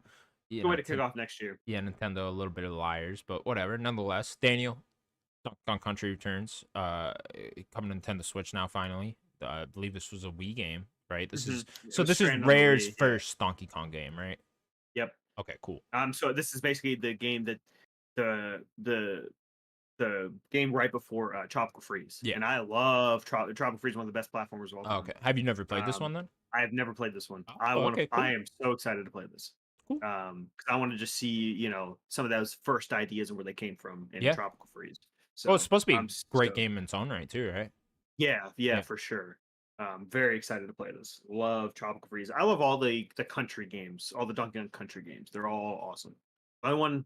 Good way to kick off next year. Yeah, Nintendo a little bit of liars, but whatever. Nonetheless, Daniel, Donkey Kong Country Returns, coming to Nintendo Switch now finally. I believe this was a Wii game, right? This is Rare's first Donkey Kong game, right? Yep. Okay, cool. So this is basically the game that the game right before Tropical Freeze. Yeah. And I love Tropical Freeze, one of the best platformers of all time. Okay. Have you never played this one then? I have never played this one. Oh, cool. I am so excited to play this. Cool. Because I want to just see, some of those first ideas and where they came from in Tropical Freeze. So it's supposed to be a great game in its own right too, right? Yeah, for sure. Very excited to play this. Love Tropical Freeze. I love all the country games, all the Donkey Kong Country games. They're all awesome. The only one,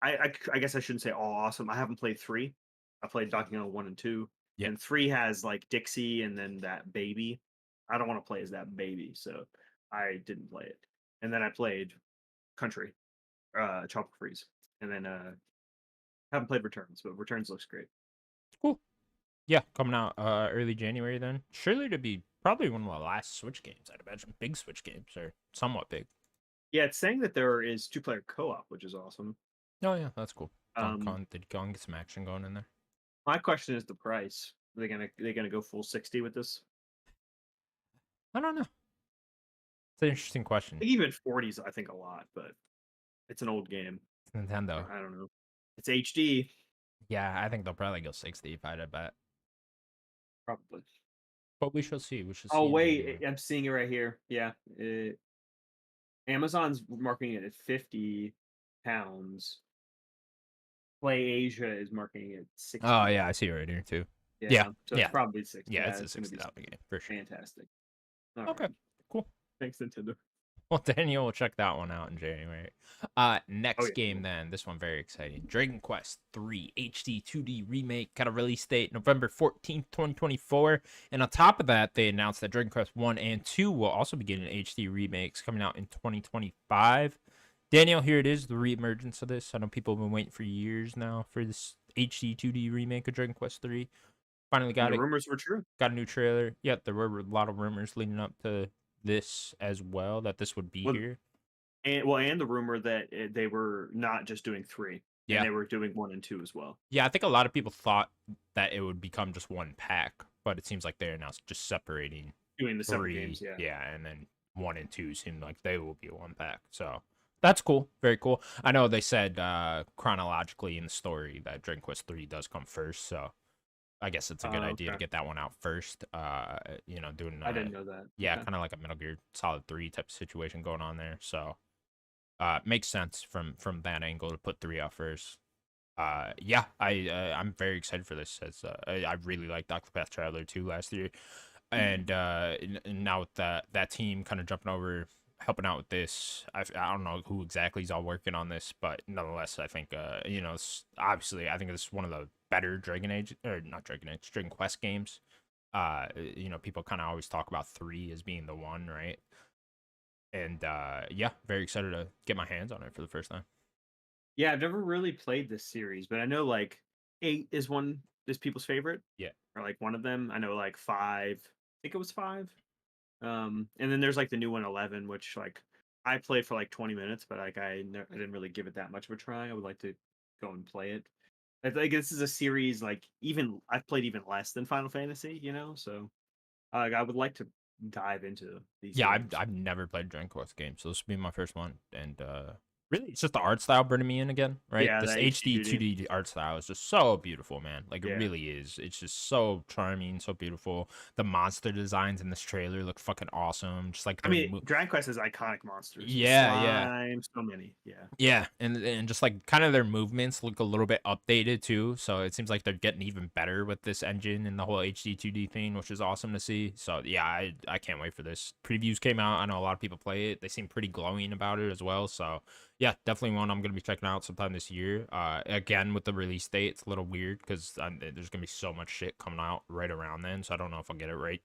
I guess I shouldn't say all awesome. I haven't played 3. I played Donkey Kong 1 and 2. Yeah. And 3 has like Dixie and then that baby. I don't want to play as that baby, so I didn't play it. And then I played Country, Tropical Freeze, and then haven't played Returns, but Returns looks great. Cool. Yeah, coming out early January then. Surely to be probably one of the last Switch games, I'd imagine. Big Switch games, or somewhat big. Yeah, it's saying that there is 2-player co-op, which is awesome. Oh yeah, that's cool. Did Kong get some action going in there? My question is the price. Are they gonna go full 60 with this? I don't know. It's an interesting question. Even 40 is, I think, a lot, but it's an old game. It's Nintendo. I don't know. It's HD. Yeah, I think they'll probably go 60 if I had to bet. Probably. But we shall see. We shall see. Oh wait, I'm seeing it right here. Yeah, Amazon's marketing it at £50. Play Asia is marketing it at 60. Oh yeah, I see it right here too. Yeah. So it's probably 60. Yeah, it's a $60 game for sure. Fantastic. Okay, cool. Thanks, Nintendo. Well, Daniel will check that one out in January. Next game then. This one very exciting. Dragon Quest 3 HD 2D remake got a release date November 14th, 2024. And on top of that, they announced that Dragon Quest 1 and 2 will also be getting HD remakes coming out in 2025. Daniel, here it is, the reemergence of this. I know people have been waiting for years now for this HD 2D remake of Dragon Quest 3. Finally got it. The rumors were true. Got a new trailer. Yeah, there were a lot of rumors leading up to this as well, that this would be here. And the rumor that they were not just doing 3. Yeah. And they were doing 1 and 2 as well. Yeah, I think a lot of people thought that it would become just one pack, but it seems like they're now just separating. Doing the 3 games, yeah. Yeah, and then 1 and 2 seem like they will be one pack. So that's cool. Very cool. I know they said chronologically in the story that Dragon Quest 3 does come first, so I guess it's a good Oh, idea to okay. get that one out first. Doing I didn't know that. yeah, Okay. kind of like a Metal Gear Solid 3 type of situation going on there. So makes sense from that angle to put 3 out first. Yeah, I'm very excited for this. As I really liked Octopath Traveler 2 last year, and now with that team kind of jumping over, helping out with this, I don't know who exactly is all working on this, but nonetheless, I think obviously I think this is one of the better Dragon Age, or not Dragon Age, Dragon Quest games. People kind of always talk about 3 as being the one, right? And yeah, very excited to get my hands on it for the first time. Yeah, I've never really played this series, but I know like 8 is people's favorite, Yeah. or like one of them. I know like 5. I think it was 5. And then there's like the new one 11, which like I played for like 20 minutes, but like I didn't really give it that much of a try. I would like to go and play it. I think this is a series like even I've played even less than Final Fantasy, so like I would like to dive into these Yeah, I've games. I've never played Dragon Quest game, so this will be my first one. And really, it's just the art style bringing me in again, right? Yeah, This that HD HD duty. 2D art style is just so beautiful, man. Like it Yeah. really is. It's just so charming, so beautiful. The monster designs in this trailer look fucking awesome. Just like I their mean, Dragon Quest has iconic monsters. yeah, yeah. Slime, so many. Yeah. Yeah, and just like kind of their movements look a little bit updated too. So it seems like they're getting even better with this engine and the whole HD 2D thing, which is awesome to see. So yeah, I can't wait for this. Previews came out. I know a lot of people play it. They seem pretty glowing about it as well. So yeah, definitely one I'm gonna be checking out sometime this year. Again with the release date, it's a little weird because there's gonna be so much shit coming out right around then. So I don't know if I'll get it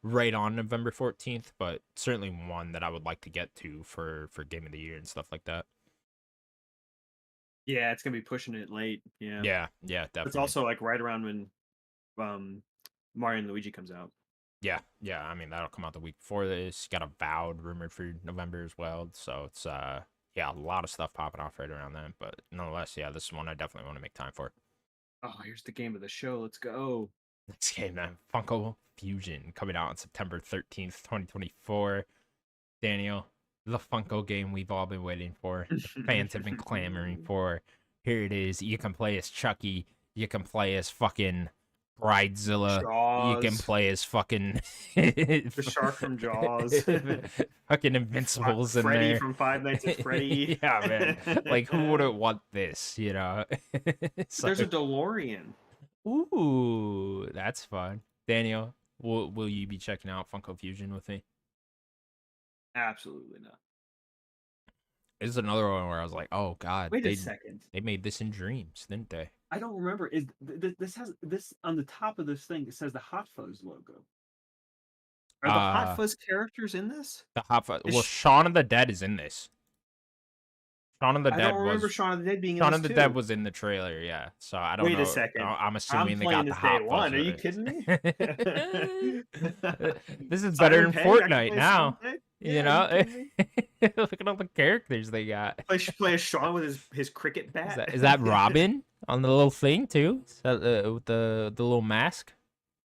right on November 14th, but certainly one that I would like to get to for Game of the Year and stuff like that. Yeah, it's gonna be pushing it late. Yeah. Yeah, yeah, It's definitely. also like right around when um Mario and Luigi comes out. Yeah, yeah. I mean, that'll come out the week before this. Got Avowed rumored for November as well. So it's yeah, a lot of stuff popping off right around then. But nonetheless, yeah, this is one I definitely want to make time for. Oh, here's the game of the show. Let's go. Next game then, Funko Fusion coming out on September 13th, 2024. Daniel, the Funko game we've all been waiting for. The fans have been clamoring for. Here it is. You can play as Chucky. You can play as fucking Bridezilla. You can Jaws. play as fucking The shark from Jaws. fucking Invincibles in Freddy there. from Five Nights at Freddy. Yeah, man. Like who wouldn't want this, you know? So, There's a DeLorean. ooh, that's fun. Daniel, will you be checking out Funko Fusion with me? Absolutely not. This is another one where I was like, "Oh God, Wait a they second. they made this in dreams, didn't they?" I don't remember. This has this on the top of this thing? It says the Hot Fuzz logo. Are the Hot Uh, Fuzz characters in this? the hot well, Is Shaun of the Dead is in this. Shaun of the I don't Dead remember was Shaun of the Dead being in Shaun this of the Dead too. was in the trailer, yeah. So I don't Wait a know. second. I'm I'm assuming they playing got the this day hot fuzz one. Are with you it. kidding me? This is better Simon than Pegg? I can Fortnite play Simon now. Pegg? You Yeah, are you know, kidding me? look at all the characters they got. Play a Sean with his cricket Is bat. that Robin on the little thing too? Is that with the little mask?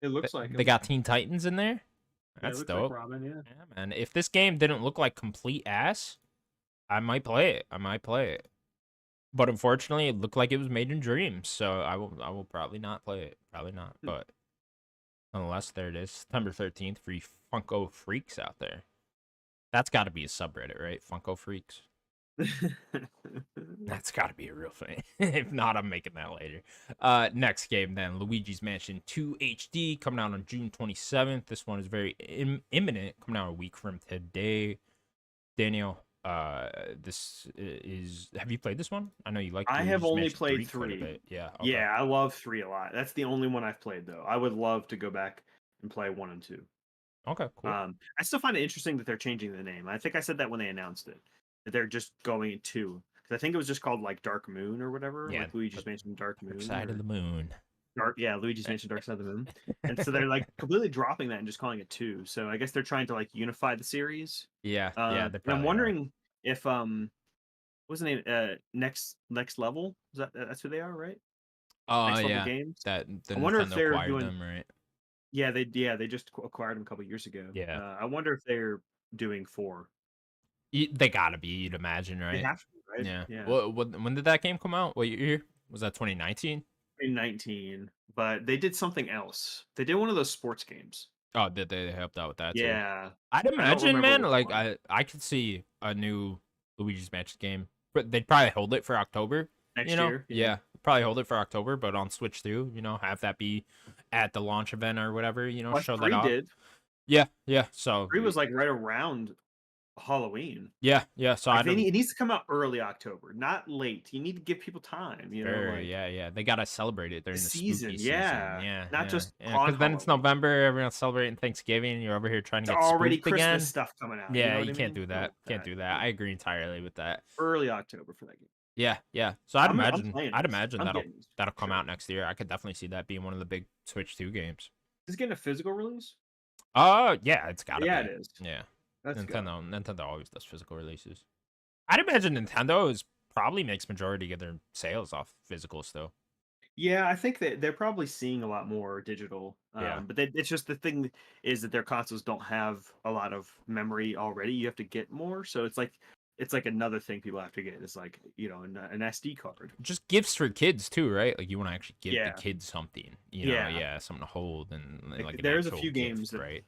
It looks like They him. got Teen Titans in there. Yeah, it That's looks like dope. Robin. Yeah. Yeah, man. If this game didn't look like complete ass, I might play it. I might play it. But unfortunately, it looked like it was made in dreams, so I will probably not play it. Probably not. Hmm. But nonetheless, there it is. September 13th for you Funko freaks out there. That's got to be a subreddit, right? Funko freaks. That's got to be a real thing. If not, I'm making that later. Next game then, Luigi's Mansion 2 HD coming out on June 27th. This one is very imminent, coming out a week from today. Daniel, this is. Have you played this one? I know you like I have Luigi's only Mansion 3 played quite a 3. bit. Yeah. Okay. Yeah, I love 3 a lot. That's the only one I've played though. I would love to go back and play 1 and 2. Okay. Cool. I still find it interesting that they're changing the name. I think I said that when they announced it, that they're just going to. Because I think it was just called like Dark Moon or whatever, Yeah. like Luigi's Mansion Dark Dark Moon Side of or the Moon. Luigi's Mansion Dark Side of the Moon. And so they're like completely dropping that and just calling it 2. So I guess they're trying to like unify the series. Yeah. Yeah. They And I'm probably are. wondering if what's the name? Next Level. Is that's who they are, right? Oh Next Level yeah. Games. That the I wonder if Nintendo they're acquired doing. them, right? Yeah, they just acquired them a couple years ago. Yeah. I wonder if they're doing 4. They gotta be, you'd imagine, They right? have to, right? Yeah. Yeah. When did that game come out? What year? Was that 2019? 2019, but they did something else. They did one of those sports games. Oh, did they helped out with that too? Yeah, I'd I don't imagine, remember man, which like one. I could see a new Luigi's Mansion game, but they'd probably hold it for October. You Next know, year, yeah. yeah, probably hold it for October, but on Switch too. You know, have that be at the launch event or whatever. You know, What show that 3 off. did. Yeah, yeah. So 3 was like right around Halloween. yeah, yeah. So Like I don't. it needs to come out early October, not late. You need to give people time, Sure, like yeah, yeah. They gotta celebrate it the during the spooky season. season. Yeah, Yeah, not yeah, just yeah. on Because then it's Halloween. November. Everyone's celebrating Thanksgiving. You're over here trying to It's get already spooked Christmas again. stuff coming out. You Yeah, know what you I can't mean? do I don't that. want Can't that. do that. Yeah, I agree entirely with that. early October for that game. Yeah, yeah. So I'd I'm imagine playing I'd this. imagine I'm that'll getting this that'll for come sure. out next year. I could definitely see that being one of the big Switch 2 games. Is it getting a physical release? Yeah, it's gotta Yeah, it be. is. Yeah. Let's go. Nintendo always does physical releases. I'd imagine Nintendo is probably makes majority of their sales off physical still. Yeah, I think that they're probably seeing a lot more digital, Yeah. but it's just the thing is that their consoles don't have a lot of memory already. You have to get more, so it's like another thing people have to get. It's like an SD card. Just gifts for kids too, right? Like you want to actually give the Yeah, kids something, yeah. yeah, something to hold and Like like an there's a actual few games gift, that right?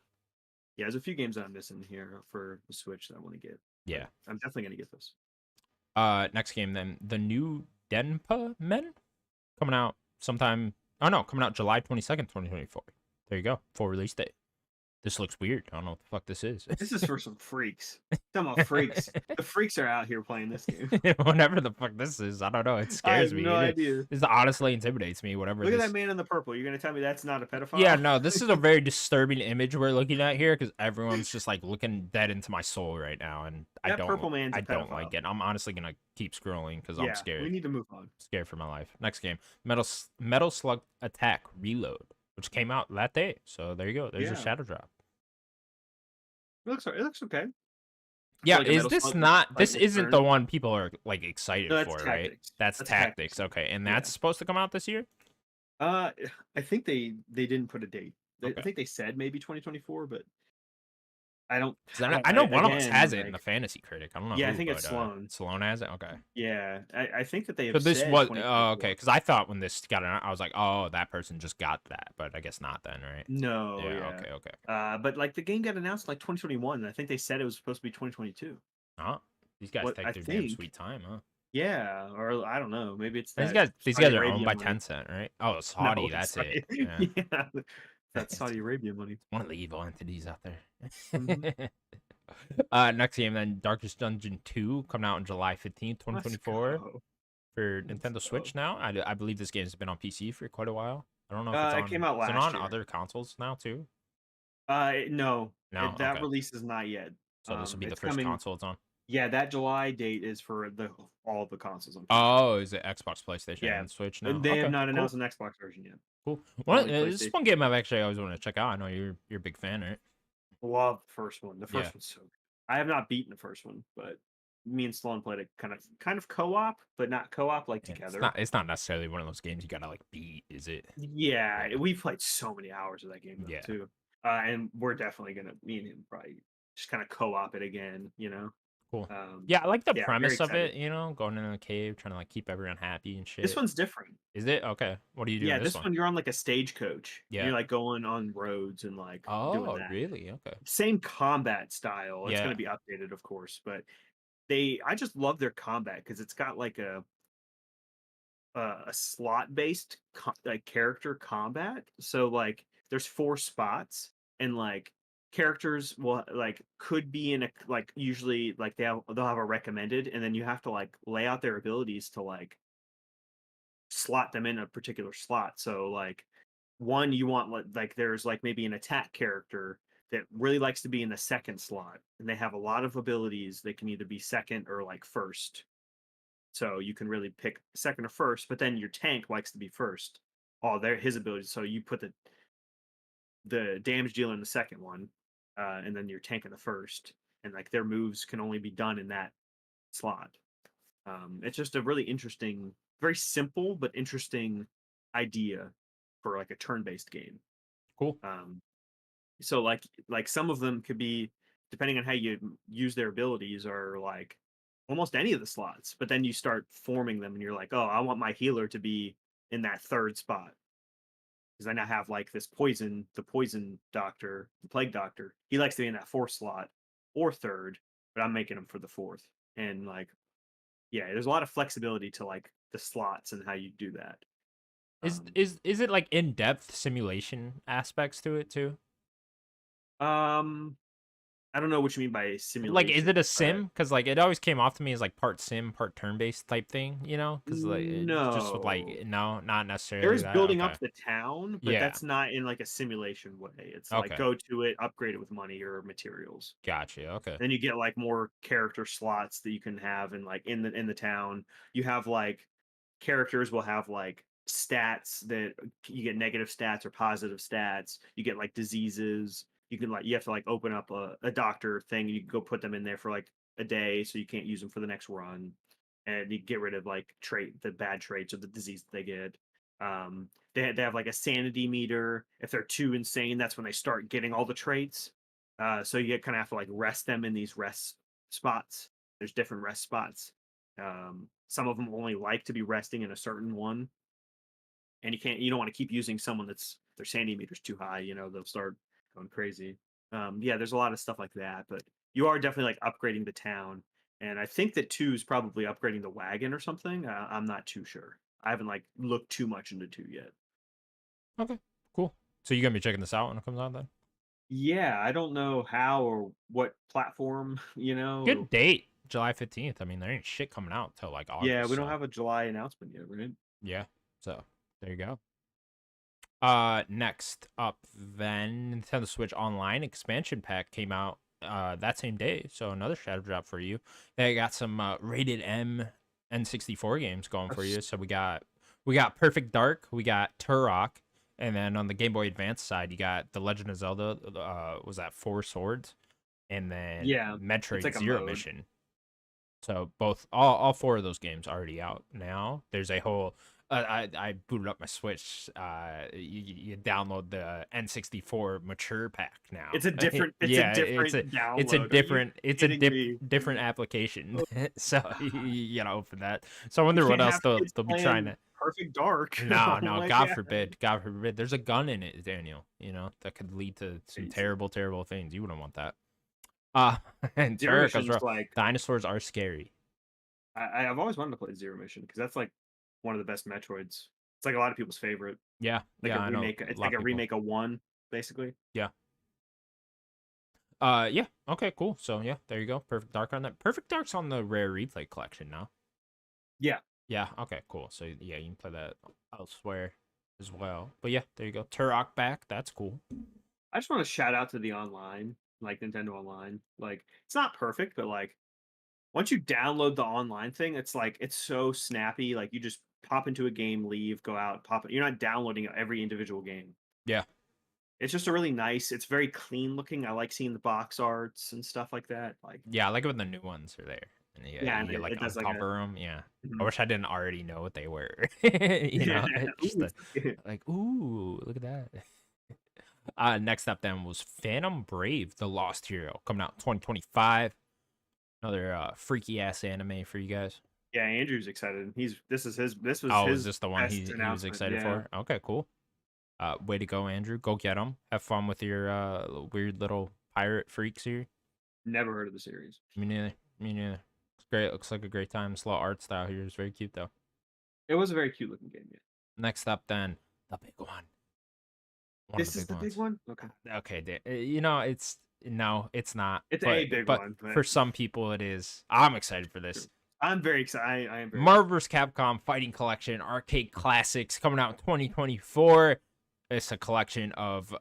there's a few games that I'm missing here for the Switch that I want to get, but Yeah. I'm definitely gonna get this. Next game then, the new Denpa Men coming out sometime. Oh no, coming out July 22nd, 2024. There you go, full release date. This looks weird. I don't know what the fuck this is. This is for some freaks. Talking about freaks. The freaks are out here playing this game. Whatever the fuck this is, I don't know. It I scares have me. no idea. This honestly intimidates me. Whatever Look at that this. man in the purple. You're gonna tell me that's not a Yeah, pedophile? no, this is a very disturbing image we're looking at here because everyone's just like looking dead into my soul right now, and That purple man's I a don't pedophile. like it. I'm honestly gonna keep scrolling because I'm Yeah, we scared. need to move on. Scared for my life. Next game, Metal Slug Attack Reload, which came out that day. So there you go. There's your Yeah, shadow drop. it looks okay. I feel Yeah, like a is Metal this Slug would not? like This isn't return. the one people are like No, excited that's for, right? tactics. That's That's tactics. Tactics. Okay, and Yeah. that's supposed to come out this year. Uh, I think they didn't put a date. I Okay. think they said maybe 2024, but I don't. Because I don't. I I know one of us again has it in the like Fantasy Critic. I don't know yeah, I who, think it's but Sloan. Sloan has it. Okay. Yeah, I think that they So have this said was okay. 2024. Because I thought when this got out, I was like, oh, that person just got that, but I guess not then, right? No, Yeah. yeah. Okay. Okay. But like the game got announced like 2021. And I think they said it was supposed to be 2022. Huh? These guys What take I their damn think, sweet time, huh? yeah, or I don't know. Maybe it's These that guys, these Saudi guys are owned Arabia by money. Tencent, right? Oh, No, Saudi. it's That's like, it. Yeah. yeah, that It's Saudi Arabia money. one of the evil entities out Hmm. there. Next game then, Darkest Dungeon 2 coming out on July 15th, Let's 2024 go. for Let's Nintendo go. Switch now. I believe this game's been on PC for quite a while. I don't know if it's It came on. out Is it last on year. other consoles now too? No, No. that Okay. release is not yet. So this will be the It's first coming. console it's on. Yeah, that July date is for all the consoles. I'm pretty sure. Oh, is it Xbox, PlayStation, Yeah, and Switch and now? they have Okay, not cool, announced an Xbox version yet. cool. Only This is PlayStation. one game I've actually always wanted to check out. I know you're a big fan, right? Love the first one. The Yeah. first one's so good. I have not beaten the first one, but me and Sloan played it kind of co-op, but not co-op like Yeah, together. it's not necessarily one of those games you gotta like beat, is it? Yeah, Yeah. we played so many hours of that game though Yeah. too. And we're definitely gonna me and him probably just kind of co-op it again. Cool. Yeah, I like the Yeah, very premise of excited. it, going in a cave, trying to like keep everyone happy and This shit. one's different. Is it? Okay. What do you do in Yeah, this this one? one you're on like a stagecoach. Yeah. You're like going on roads and like doing Oh, that. really? Okay. Same combat style. It's going Yeah. to be updated, of course, but I just love their combat because it's got like a slot based like character combat. So like there's 4 spots and like characters will like could be in a like usually like they'll have a recommended and then you have to like lay out their abilities to like slot them in a particular slot. So like one you want like there's like maybe an attack character that really likes to be in the second slot and they have a lot of abilities. They can either be second or like first. So you can really pick second or first, but then your tank likes to be first. Oh, they're his abilities. So you put the damage dealer in the second one, and then your tank in the first, and like their moves can only be done in that slot. It's just a really interesting, very simple but interesting idea for like a turn-based game. Cool. So like some of them could be depending on how you use their abilities are like almost any of the slots, but then you start forming them and you're like, oh, I want my healer to be in that third spot. because I now have like this the poison doctor, the plague doctor. He likes to be in that fourth slot or third, but I'm making him for the fourth. And like, yeah, there's a lot of flexibility to like the slots and how you do that. Is Um, is is it like in-depth simulation aspects to it too? um, I don't know what you mean by Like, is it simulation, a but sim? Because like it always came off to me as like part sim, part turn-based type thing, you know? Because like just with like no. no, not There necessarily is that. building Okay. up the town, but Yeah. that's not in like a simulation way. It's like Okay. go to it, upgrade it with money or materials. Gotcha. Okay. Then you get like more character slots that you can have in like in the town. You have like characters will have like stats that you get negative stats or positive stats. You get like diseases. You can like you have to like open up a doctor thing. You can go put them in there for like a day, so you can't use them for the next run. And you get rid of like the bad traits or the disease that they get. They have like a sanity meter. If they're too insane, that's when they start getting all the traits. So you kind of have to like rest them in these rest spots. There's different rest spots. Some of them only like to be resting in a certain one, and you don't want to keep using someone that's their sanity meter's too high. They'll start going crazy. Yeah, there's a lot of stuff like that, but you are definitely like upgrading the town, and I think that two is probably upgrading the wagon or something. I'm not too sure. I haven't like looked too much into two yet. Okay. Cool. So you gonna be checking this out when it comes out then? Yeah, I don't know how or what platform, Good date, July 15th. I mean, there ain't shit coming out till like Yeah, we August, don't so have a July announcement yet, right? yeah. So there you go. Next up, then Nintendo Switch Online expansion pack came out that same day, so another shadow drop for you. They got some rated M N64 games going for That's- you. So we got Perfect Dark, we got Turok, and then on the Game Boy Advance side, you got The Legend of Zelda. Was that Four Swords, and then Yeah, it's Metroid like a Zero mode. Mission. So both all four of those games already out now. There's a whole I booted up my Switch. You download the N64 mature pack now. It's a Yeah, it's different a download. Are you different kidding me? different application. Oh, So you gotta open that. So I you wonder what can't else have they'll kids they'll be trying playing to. Perfect Dark. No, Oh no, my God god. forbid, God forbid. There's a gun in it, Daniel. You know that could lead to some Crazy. terrible, terrible things. You wouldn't want that. Uh and Zero Turok as Mission's well. like Dinosaurs are scary. I've always wanted to play Zero Mission because that's like one of the best Metroids. It's like a lot of people's favorite. Yeah, Like a yeah, I know remake. a It's lot like of a people. remake of one, basically. Yeah. Yeah. Okay, cool. So yeah, there you go. Perfect Dark on that. Perfect Dark's on the rare replay collection now. Yeah. Yeah. Okay, cool. So yeah, you can play that elsewhere as well. But yeah, there you go. Turok back. That's cool. I just want to shout out to the online, like Nintendo Online. Like it's not perfect, but like once you download the online thing, it's like it's so snappy. Like you just pop into a game, leave, go out, pop it. You're not downloading every individual game. Yeah. It's just a really nice. It's very clean looking. I like seeing the box arts and stuff like that. Like Yeah, I like it when the new ones are there. And yeah, yeah, and you like it does like a uncover them. Yeah. I mhm. wish I didn't already know what they were. Yeah. Just Ooh, like, ooh, look at that. Next up then was Phantom Brave, the Lost Hero, coming out in 2025. Another freaky ass anime for you guys. yeah, Andrew's excited. This was Oh, is his this the one best he was announcement. excited Yeah, for? Okay, cool. Way to go, Andrew. Go get them. Have fun with your weird little pirate freaks here. never heard of the series. Me neither. Me neither. It's great. It looks like a great time. This little art style here is very cute though. It was a very cute looking game. Yeah. Next up, then the big one. One of the This is big the big ones. one. Okay, Okay, you know it's no, it's not. it's a But big one, but for some people, it is. I'm excited for true. this. I'm very excited. I am very Marvel excited. vs. Capcom Fighting Collection Arcade Classics coming out in 2024. It's a collection of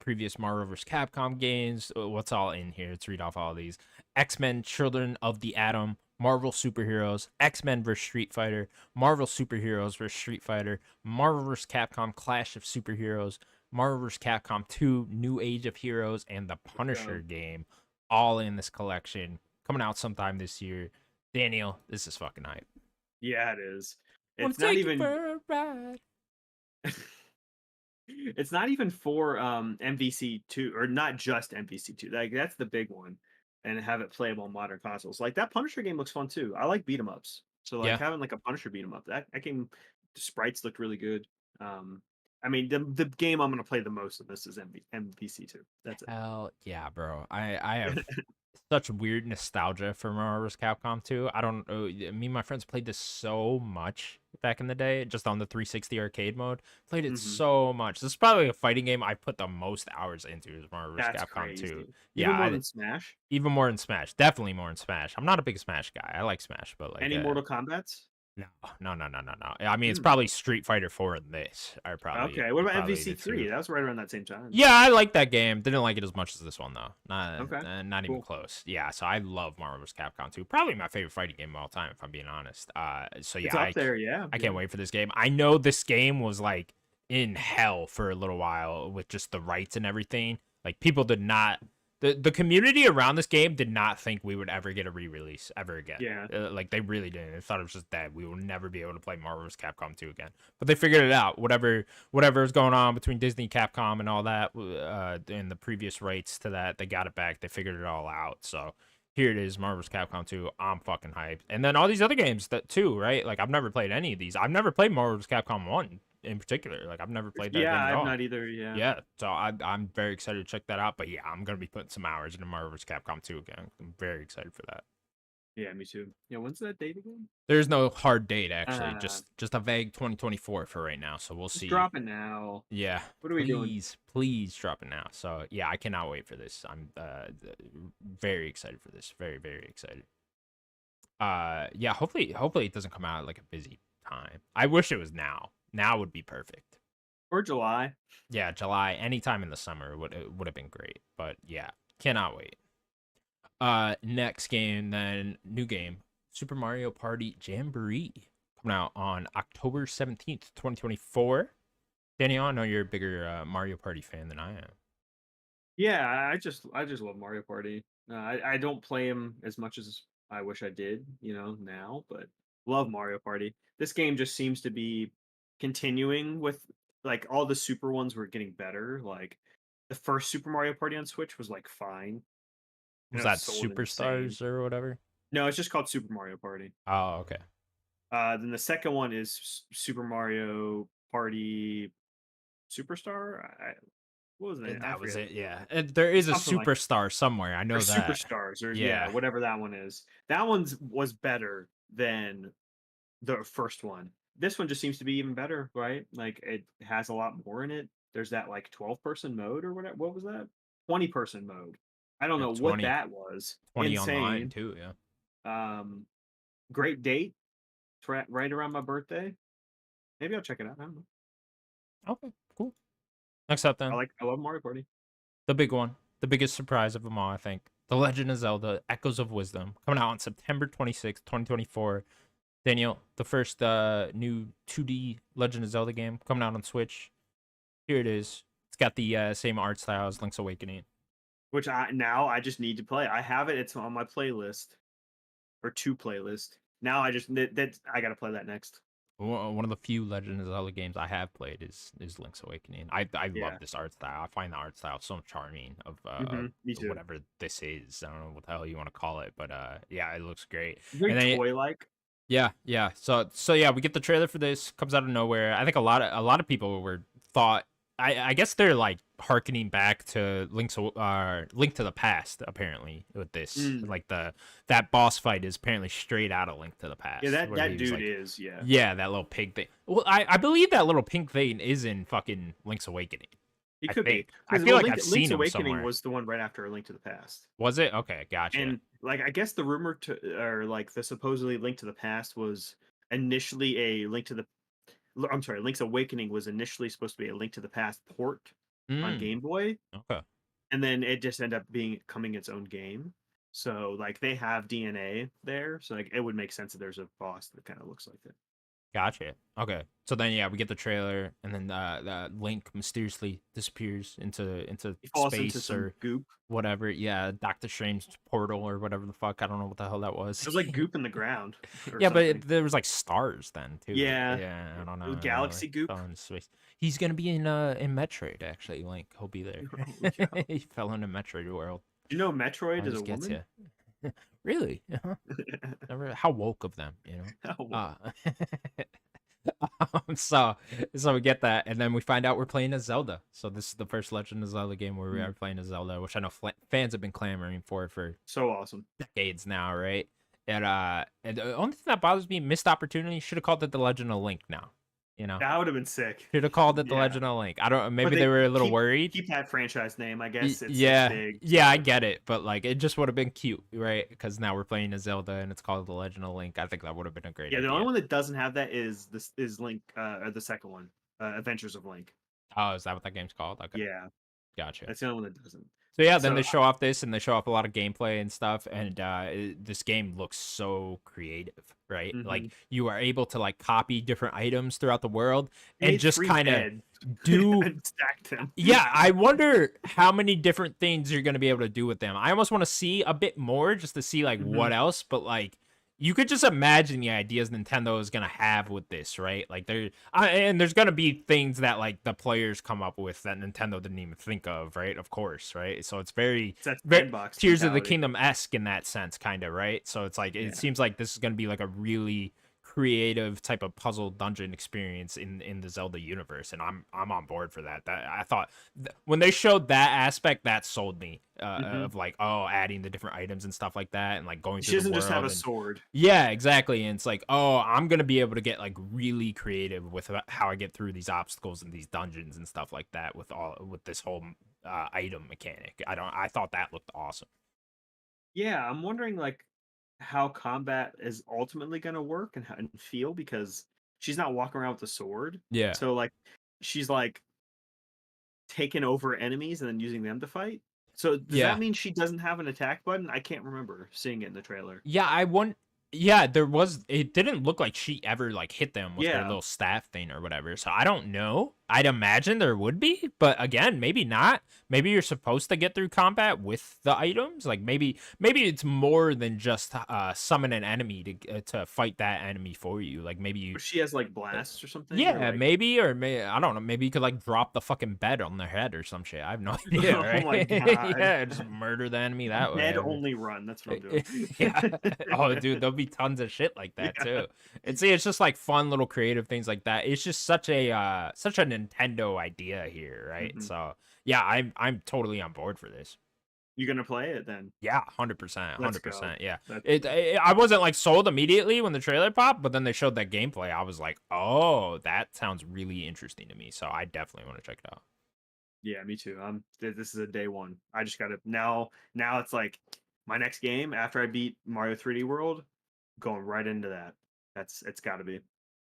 previous Marvel vs. Capcom games. What's all in here? Let's read off all of these. X-Men Children of the Atom, Marvel Superheroes, X-Men vs. Street Fighter, Marvel Superheroes vs. Street Fighter, Marvel vs. Capcom Clash of Superheroes, Marvel vs. Capcom 2 New Age of Heroes, and the Punisher game. All in this collection. Coming out sometime this year. Daniel, this is fucking hype. Yeah, it is. Wanna It's not take you even. for a ride. It's not even for MVC2 or not just MVC2. Like that's the big one, and have it playable on modern consoles. Like that Punisher game looks fun too. I like beat 'em ups, so like Yeah. having like a Punisher beat 'em up. That game, the sprites looked really good. Um, I mean, the game I'm gonna play the most of this is MVC2. That's it. Hell yeah, bro. I have such weird nostalgia for Marvel vs. Capcom 2. I don't know. Me and my friends played this so much back in the day, just on the 360 arcade mode. Played it Hmm. so much. This is probably a fighting game I put the most hours into is Marvel vs. That's Capcom 2. crazy. Yeah, Even more than Smash. even more than Smash. Definitely more than Smash. I'm not a big Smash guy. I like Smash, but like Any Mortal Kombats? no, no. I mean, it's Hmm. probably Street Fighter 4 and this Okay. What are about probably the MVC3? two. That was right around that same time. Yeah, I like that game. Didn't like it as much as this one though. Okay. Not even Cool. close. Yeah, so I love Marvel vs. Capcom 2. Probably my favorite fighting game of all time, if I'm being honest. So It's yeah, up there. Yeah. I Yeah. can't wait for this game. I know this game was like in hell for a little while with just the rights and everything. Like people did not the community around this game did not think we would ever get a re-release ever again. Yeah. Like they really didn't. They thought it was just dead. We will never be able to play Marvel vs. Capcom 2 again. But they figured it out. Whatever is going on between Disney, Capcom, and all that, and the previous rights to that, they got it back. They figured it all out. So here it is, Marvel vs. Capcom 2. I'm fucking hyped. And then all these other games that too, right? Like I've never played any of these. I've never played Marvel vs. Capcom 1 in particular. Like I've never played that Yeah. game at I've all. not either. Yeah. Yeah, so I'm very excited to check that out. But yeah, I'm gonna be putting some hours into Marvel vs. Capcom 2 again. I'm very excited for that. Yeah. Me too. Yeah. When's that date again? There's no hard date actually, Uh, just a vague 2024 for right now. So we'll it's see. dropping now. Yeah, What are we doing? please drop it now. So yeah, I cannot wait for this. I'm very excited for this. Very excited. Yeah, hopefully it doesn't come out at like a busy time. I wish it was now. Now would be perfect. Or July. Yeah, July, anytime in the summer would have been great. But yeah, cannot wait. Next game, then new game, Super Mario Party Jamboree, coming out on October 17th, 2024. Daniel, I know you're a bigger Mario Party fan than I am. Yeah. I just love Mario Party. I don't play him as much as I wish I did. Now, but love Mario Party. This game just seems to be continuing with like all the super ones were getting better. Like the first Super Mario Party on Switch was like fine. Was It was that sold insane. Superstars or whatever? No, it's just called Super Mario Party. Oh, okay. Then the second one is Super Mario Party Superstar. What was the name? I That was forget. it. Yeah, there is a Something like superstar somewhere. I or know that. Superstars or yeah, Yeah, whatever that one is. That one's was better than the first one. This one just seems to be even better, right? Like it has a lot more in it. There's that like 12-person mode or whatever. What was that? 20-person mode. I don't yeah, know what 20, that was. 20 online Insane. too. Yeah. Um, great date. Right around my birthday. Maybe I'll check it out. I don't know. Okay, cool. Next up, then I love Mario Party. the big one, the biggest surprise of them all, I think. The Legend of Zelda: Echoes of Wisdom, coming out on September 26th, 2024. Daniel, the first new 2D Legend of Zelda game coming out on Switch. Here it is. It's got the same art style as Link's Awakening. Which I just need to play. I have it. It's on my playlist or two playlist. Now I just that I gotta play that next. One of the few Legend of Zelda games I have played is Link's Awakening. I love Yeah. this art style. I find the art style so charming of Me too. whatever this is. I don't know what the hell you want to call it, but yeah, it looks great. Very And then toy like. yeah. So yeah, we get the trailer for this. Comes out of nowhere. I think a lot of people thought. I guess they're like harkening back to Link to the Past apparently with this. Mm. Like that boss fight is apparently straight out of Link to the Past. Yeah, that where he that was dude like, is yeah. yeah, that little pig thing. Well, I believe that little pink thing is in fucking Link's Awakening. He I could be think. I 'Cause, feel well, like I've seen Link's him Awakening somewhere. was the one right after A Link to the Past, Was it? Okay, gotcha. and like I guess the rumor to or like the supposedly Link to the Past was initially a Link to the. I'm sorry, Link's Awakening was initially supposed to be a Link to the Past port on Mm, Game Boy, okay. and then it just ended up becoming its own game. So like they have DNA there, so like it would make sense that there's a boss that kind of looks like it. Gotcha. Okay. So then, yeah, we get the trailer, and then Link mysteriously disappears into He falls into space some or goop. whatever. Yeah, Doctor Strange portal or whatever the fuck. I don't know what the hell that was. There's like goop in the ground or Yeah, but something. there was like stars then too. Yeah, Yeah, I don't know. galaxy Like, goop. fell into space. He's gonna be in Metroid actually. Link, he'll be there. Oh, yeah. He fell into Metroid world. You know Metroid is Always a gets woman? you. Really? Uh-huh. Never. How woke of them, you know? Oh, Uh, so we get that, and then we find out we're playing as Zelda. So this is the first Legend of Zelda game where we are Mm, playing as Zelda, which I know fans have been clamoring for so awesome. decades now, right? And the only thing that bothers me, missed opportunity. Should have called it the Legend of Link. Now, you know, That would have been sick. should have called it the Yeah. Legend of Link. I don't. But Maybe they they were a little keep worried. keep that franchise name. I guess it's Yeah, big. yeah, I So get it, but like it just would have been cute, right? Because now we're playing as Zelda and it's called The Legend of Link. I think that would have been a great yeah, the only idea. one that doesn't have that is Link, or the second one, Adventures of Link. Oh, is that what that game's called? Okay, Yeah, gotcha. that's the only one that doesn't. So yeah, then So they show off this and they show off a lot of gameplay and stuff, and this game looks so creative, right? Like mhm. you are able to like copy different items throughout the world They and made just 3 kind of beds do. and stacked them. Yeah, I wonder how many different things you're gonna be able to do with them. I almost want to see a bit more just to see like what Mhm. else, but like you could just imagine the ideas Nintendo is gonna have with this, right? Like and there's gonna be things that like the players come up with that Nintendo didn't even think of, right? Of course, right? So it's very, It's that very sandbox Tears of the mentality. Kingdom esque in that sense, kind of, right? So it's like it Yeah. seems like this is gonna be like a really creative type of puzzle dungeon experience in the Zelda universe, and I'm on board for that. That I thought when they showed that aspect, that sold me Mhm. of like, oh, adding the different items and stuff like that, and like going She through the doesn't just have world a and sword. yeah, exactly. And it's like, oh, I'm gonna be able to get like really creative with how I get through these obstacles and these dungeons and stuff like that with this whole item mechanic. I thought that looked awesome. Yeah, I'm wondering, like, how combat is ultimately gonna work and feel because she's not walking around with a sword. Yeah. So, like, she's, like, taking over enemies and then using them to fight? So, does that Yeah. mean she doesn't have an attack button? I can't remember seeing it in the trailer. Yeah, I want. Yeah, there was. It didn't look like she ever like hit them with her Yeah. little staff thing or whatever. So I don't know. I'd imagine there would be, but again, maybe not. Maybe you're supposed to get through combat with the items. Like maybe it's more than just summon an enemy to fight that enemy for you. Like maybe you Or she has, like, uh, blasts or something or, yeah, like maybe, or I don't know. Maybe you could like drop the fucking bed on their head or some shit. I have no idea, Oh right? my god. Yeah, just murder the enemy that Bed way. only run, that's what I'm doing. Yeah. Oh, dude, there'll be tons of shit like that Yeah. too. And see, it's just like fun little creative things like that. It's just such a Nintendo idea here, right? Mhm. So yeah, I'm totally on board for this. You gonna play it then? Yeah, 100%, Let's go. 100%. Yeah. That's I wasn't like sold immediately when the trailer popped, but then they showed that gameplay. I was like, "Oh, that sounds really interesting to me." So I definitely want to check it out. Yeah, me too. This is a day one. I just gotta now it's like my next game after I beat Mario 3D World, going right into that. It's gotta be.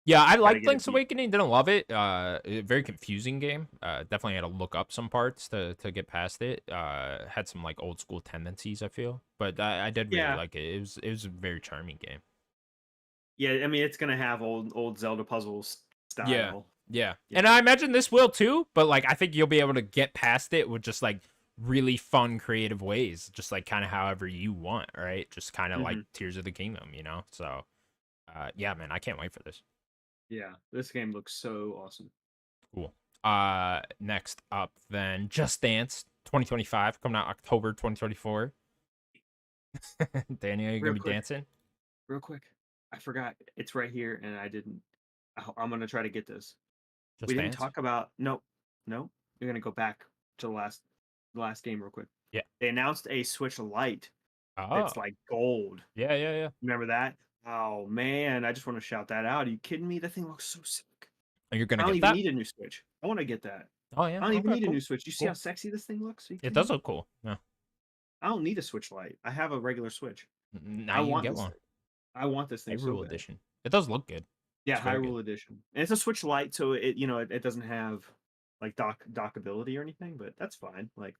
Yeah, I Gotta liked get it Link's beat. Awakening. Didn't love it. Very confusing game. Definitely had to look up some parts to get past it. Had some like old school tendencies. I feel, but I did really Yeah. like it. It was a very charming game. Yeah, I mean it's gonna have old Zelda puzzles Yeah, style. yeah, You and know. I imagine this will too. But like, I think you'll be able to get past it with just like really fun, creative ways, just like kind of however you want, right? Just kind of like Hmm. Tears of the Kingdom, you know. So, yeah, man, I can't wait for this. Yeah, this game looks so awesome. Cool. Next up, then Just Dance 2025 coming out October 2024. Daniel, you gonna Real be quick, dancing? real quick. I forgot it's right here and I didn't. I'm gonna try to get this. We Just didn't Dance? talk about no, no. We're gonna go back to the last game real quick. Yeah. They announced a Switch Lite Oh, that's like gold. yeah, yeah, yeah. Remember that? Oh man, I just want to shout that out. Are you kidding me? That thing looks so sick. Oh, you're I gonna don't get even that? need a new Switch. I want to get that. Oh, yeah. I don't even Okay, need a cool, new Switch. You see how cool. sexy this thing looks? Are you It kidding does me? look cool. Yeah. I don't need a Switch Lite. I have a regular Switch. Now I you can want get this one. thing. I want this thing so Hyrule bad. Edition. It does look good. Yeah, It's very good. Hyrule Edition. And it's a Switch Lite, so it doesn't have like dockability or anything, but that's fine. Like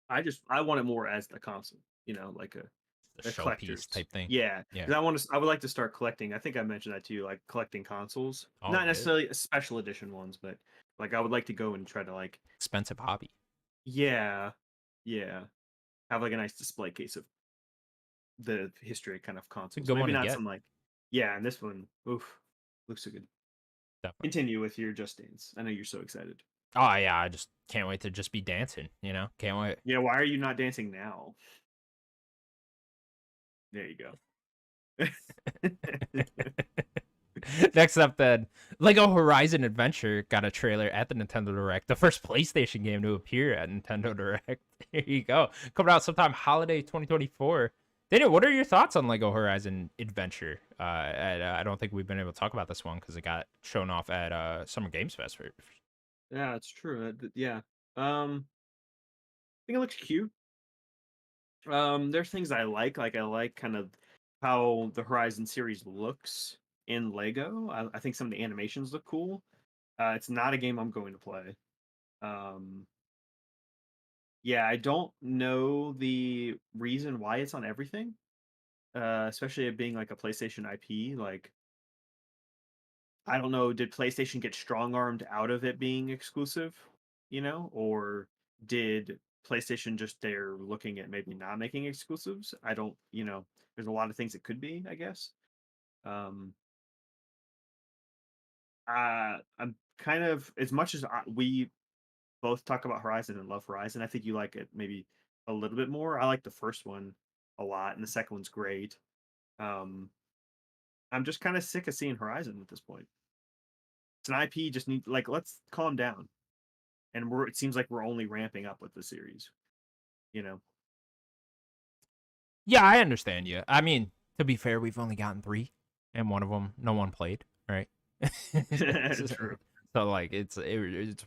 I want it more as the console, like The a showpiece collector's. type thing. Yeah, Yeah. because I would like to start collecting. I think I mentioned that to you, like collecting consoles, Oh, not good. necessarily special edition ones, but like I would like to go and try to like, Expensive hobby. yeah, yeah, have like a nice display case of the history kind of It's a consoles. good one Maybe to not get. some like, yeah, and this one, oof, looks so good. Definitely. Continue with your Just Dance. I know you're so excited. Oh, yeah. I just can't wait to just be dancing. Can't wait. Yeah, why are you not dancing now? There you go. Next up, then, Lego Horizon Adventure got a trailer at the Nintendo Direct, the first PlayStation game to appear at Nintendo Direct. Here you go, coming out sometime holiday 2024. Daniel, what are your thoughts on Lego Horizon Adventure? I don't think we've been able to talk about this one because it got shown off at Summer Games Fest. Yeah, it's true. Yeah. I think it looks cute. There's things I like. Like I like kind of how the Horizon series looks in Lego. I think some of the animations look cool. It's not a game I'm going to play. Um, yeah, I don't know the reason why it's on everything. Especially it being like a PlayStation IP. Like I don't know, did PlayStation get strong armed out of it being exclusive? Or did PlayStation just they're looking at maybe not making exclusives? I don't, there's a lot of things it could be, I guess. Um, I'm kind of as much as we both talk about Horizon and love Horizon. I think you like it maybe a little bit more. I like the first one a lot, and the second one's great. Um, I'm just kind of sick of seeing Horizon at this point. It's an IP, just need like let's calm down. And it seems like we're only ramping up with the series. You know, Yeah, I understand you. I mean, to be fair, we've only gotten 3, and one of them no one played, right? true. So like it's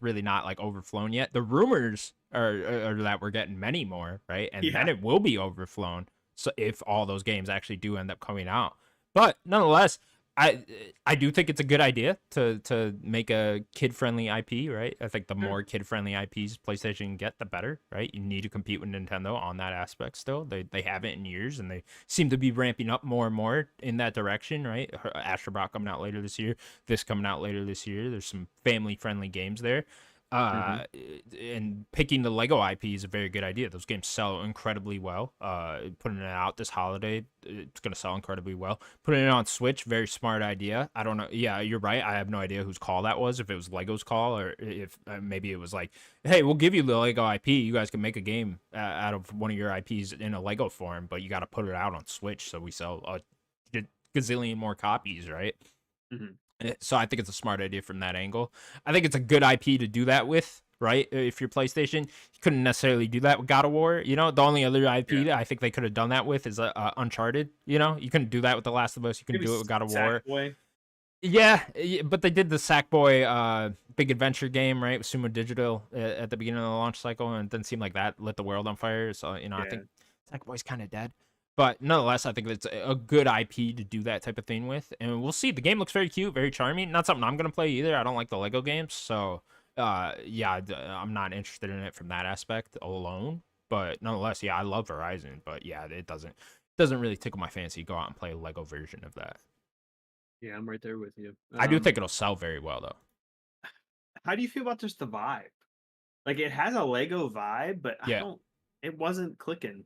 really not like overflown yet. The rumors are that we're getting many more, right? And then Yeah. it will be overflown. So if all those games actually do end up coming out, but nonetheless, I I do think it's a good idea to make a kid friendly IP, right? I think the Sure. more kid friendly IPs PlayStation can get, the better, right? You need to compete with Nintendo on that aspect. Still, they haven't in years, and they seem to be ramping up more and more in that direction, right? Astrobot coming out later this year, this coming out later this year. There's some family friendly games there. Hmm. Uh, and picking the Lego IP is a very good idea. Those games sell incredibly well. Putting it out this holiday, it's gonna sell incredibly well. Putting it on Switch, very smart idea. I don't know. Yeah, you're right. I have no idea whose call that was. If it was Lego's call, or if maybe it was like, hey, we'll give you the Lego IP. You guys can make a game out of one of your IPs in a Lego form, but you got to put it out on Switch so we sell a gazillion more copies, right? Hmm. So I think it's a smart idea from that angle. I think it's a good IP to do that with, right? If you're PlayStation, you couldn't necessarily do that with God of War. The only other Yeah. IP that I think they could have done that with is Uncharted. You couldn't do that with The Last of Us. You couldn't Maybe do it with God of War. Sackboy. Yeah, but they did the Sackboy big adventure game, right? With Sumo Digital at the beginning of the launch cycle, and it didn't seem like that lit the world on fire. So, I Yeah. think Sackboy's kind of dead. But nonetheless, I think it's a good IP to do that type of thing with. And we'll see. The game looks very cute, very charming. Not something I'm going to play either. I don't like the Lego games. So, yeah, I'm not interested in it from that aspect alone. But nonetheless, yeah, I love Horizon. But yeah, it doesn't really tickle my fancy to go out and play a Lego version of that. Yeah, I'm right there with you. I do think it'll sell very well, though. How do you feel about just the vibe? Like it has a Lego vibe, but I Yeah. don't. It wasn't clicking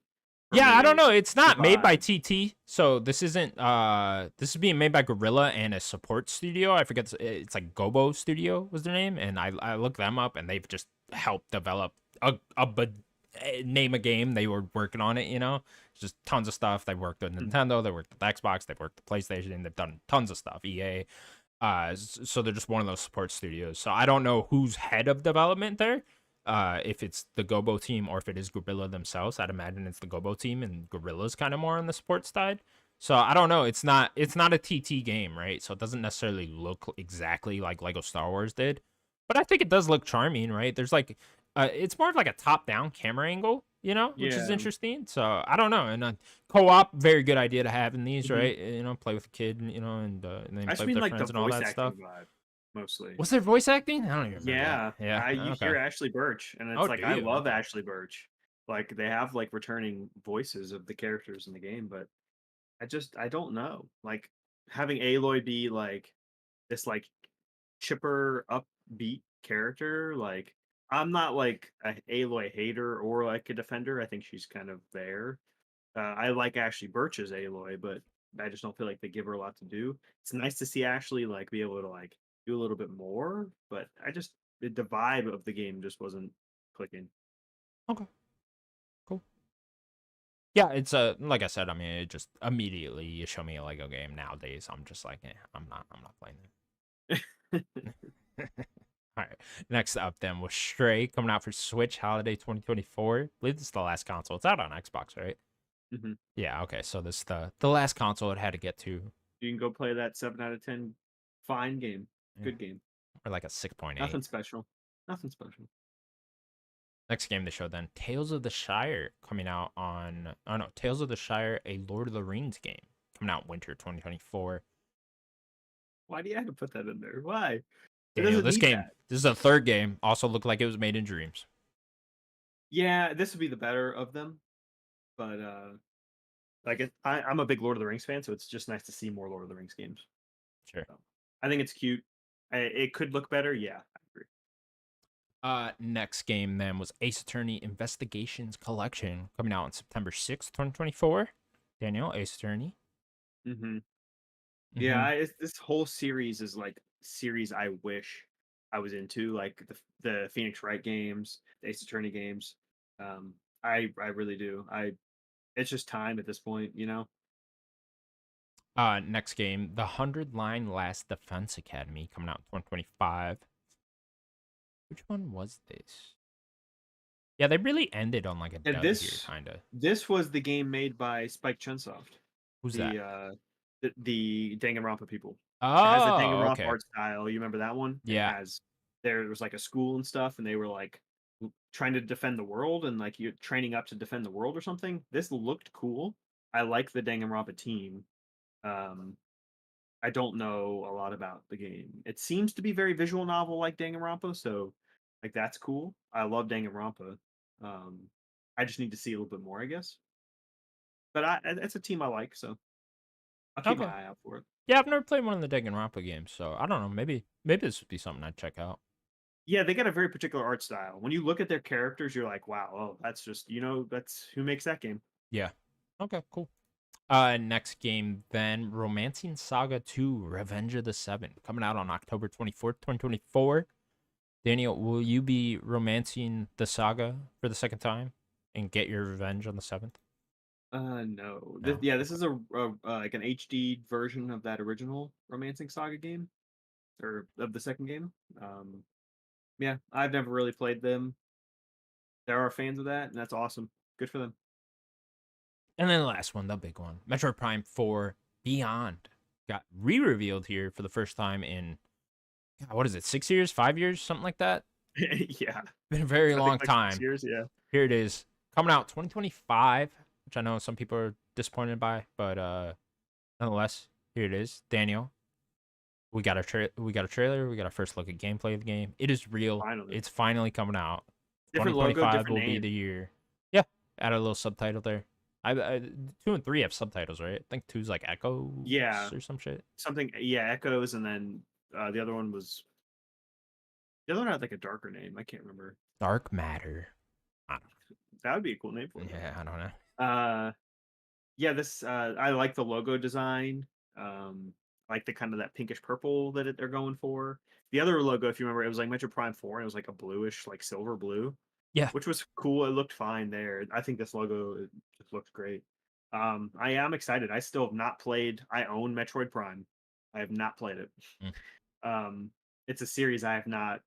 for Yeah, I don't me. know. It's The not made by vibe. TT, so this isn't this is being made by Gorilla and a support studio. I forget it's like Gobo Studio was their name, and I looked them up and they've just helped develop name a game. They were working on it, just tons of stuff. They worked with Mhm. Nintendo, they worked with Xbox, they've worked with PlayStation, they've done tons of stuff. EA. So they're just one of those support studios. So I don't know who's head of development there. If it's the Gobo team or if it is Gorilla themselves. I'd imagine it's the Gobo team and Gorilla's kind of more on the sports side. So I don't know. It's not a TT game, right? So it doesn't necessarily look exactly like Lego Star Wars did. But I think it does look charming, right? There's like it's more of like a top-down camera angle, which is Yeah. interesting. So I don't know. And co-op, very good idea to have in these, Hmm. right? Play with a kid, and then I play just with mean their like the friends and all voice that stuff. acting vibe, mostly. Was there voice acting? I don't even remember that. Yeah, Yeah. you Okay. hear Ashley Birch, and Oh, it's like do I you? love Okay. Ashley Birch. Like they have like returning voices of the characters in the game, but I don't know. Like having Aloy be like this like chipper upbeat character, like I'm not like a Aloy hater or like a defender. I think she's kind of there. I like Ashley Birch as Aloy, but I just don't feel like they give her a lot to do. It's nice to see Ashley like be able to like do a little bit more, but the vibe of the game just wasn't clicking. Okay. Cool. Yeah, it's like I said. I mean, it just immediately you show me a Lego game nowadays. I'm just like, I'm not playing it. All right. Next up then was Stray coming out for Switch Holiday 2024. I believe this is the last console. It's out on Xbox, right? Hmm. Yeah, okay. So this is the last console it had to get to. You can go play that 7 out of 10 fine game. Yeah. Good game. Or like a 6.8. Nothing special. Nothing special. Next game they showed then Tales of the Shire coming out on Tales of the Shire, a Lord of the Rings game coming out winter 2024. Why do you have to put that in there? Why? It Daniel, doesn't this need game, that. this is the third game, also looked like it was made in dreams. Yeah, this would be the better of them, but I'm a big Lord of the Rings fan, so it's just nice to see more Lord of the Rings games. Sure. So, I think it's cute. It could look better. Yeah, I agree. Next game then was Ace Attorney Investigations Collection coming out on September 6th, 2024. Daniel, Ace Attorney. Hmm. Yeah, Mm-hmm. this whole series is like series I wish I was into, like the Phoenix Wright games, the Ace Attorney games. Um, I really do. It's just time at this point, you know. Next game, The 100 Line Last Defense Academy coming out in 2025. Which one was this? Yeah, they really ended on like a And dud here, this kind of. this was the game made by Spike Chunsoft, Who's that? the the Danganronpa people. It has the Oh, Danganronpa okay. art style. You remember that one? And it Yeah. has there was like a school and stuff, and they were like trying to defend the world and like you're training up to defend the world or something. This looked cool. I like the Danganronpa team. Um, I don't know a lot about the game. It seems to be very visual novel like Danganronpa, so like that's cool. I love Danganronpa. Um, I just need to see a little bit more, I guess. But it's a team I like, so I'll keep my Okay. eye out for it. Yeah, I've never played one of the Danganronpa games, so I don't know. Maybe this would be something I'd check out. Yeah, they got a very particular art style. When you look at their characters, you're like, wow, oh, that's just that's who makes that game. Yeah. Okay, cool. Next game then, Romancing Saga 2: Revenge of the Seven, coming out on October 24th, 2024. Daniel, will you be romancing the saga for the second time and get your revenge on the seventh? No. No. Yeah, this Okay. is a like an HD version of that original Romancing Saga game, or of the second game. Um, yeah, I've never really played them. There are fans of that, and that's awesome. Good for them. And then the last one, the big one, Metroid Prime 4 Beyond, got re-revealed here for the first time in God, what is it, 6 years, 5 years, something like that. Yeah, Been a very I think long like six time. years. Yeah. Here it is, coming out 2025, which I know some people are disappointed by, but nonetheless, here it is. Daniel, we got a trailer, we got a first look at gameplay of the game. It is real. Finally, It's finally coming out. different logo, 2025 different will be name. the year. Yeah, add a little subtitle there. I 2 and 3 have subtitles, right? I think two's like Echoes Yeah, or some shit. something. Yeah, Echoes, and then the other one was the other one had like a darker name. I can't remember. Dark Matter. I That would be a cool name for don't, it yeah, I don't know. though. Yeah, this I like the logo design. I like the kind of that pinkish purple that they're going for. The other logo, if you remember, it was like Metro Prime 4, and it was like a bluish, like silver blue, Yeah. which was cool. It looked fine there. I think this logo just looks great. I am excited. I still have not played. I own Metroid Prime. I have not played it. Mm. Um, it's a series I have not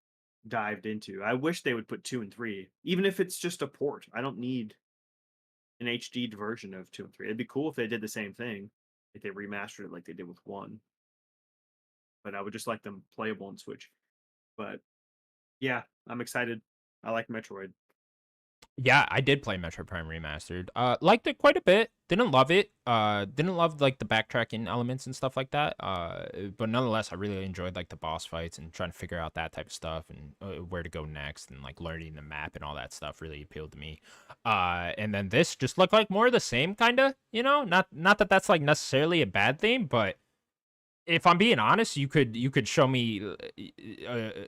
dived into. I wish they would put 2 and 3, even if it's just a port. I don't need an HD version of 2 and 3. It'd be cool if they did the same thing, if they remastered it like they did with 1. But I would just like them playable on Switch. But yeah, I'm excited. I like Metroid. Yeah, I did play Metro Prime Remastered. Liked it quite a bit. Didn't love it. Didn't love like the backtracking elements and stuff like that. But nonetheless, I really enjoyed like the boss fights and trying to figure out that type of stuff and where to go next and like learning the map and all that stuff really appealed to me. And then this just looked like more of the same kind of, not that that's like necessarily a bad thing, but if I'm being honest, you could show me,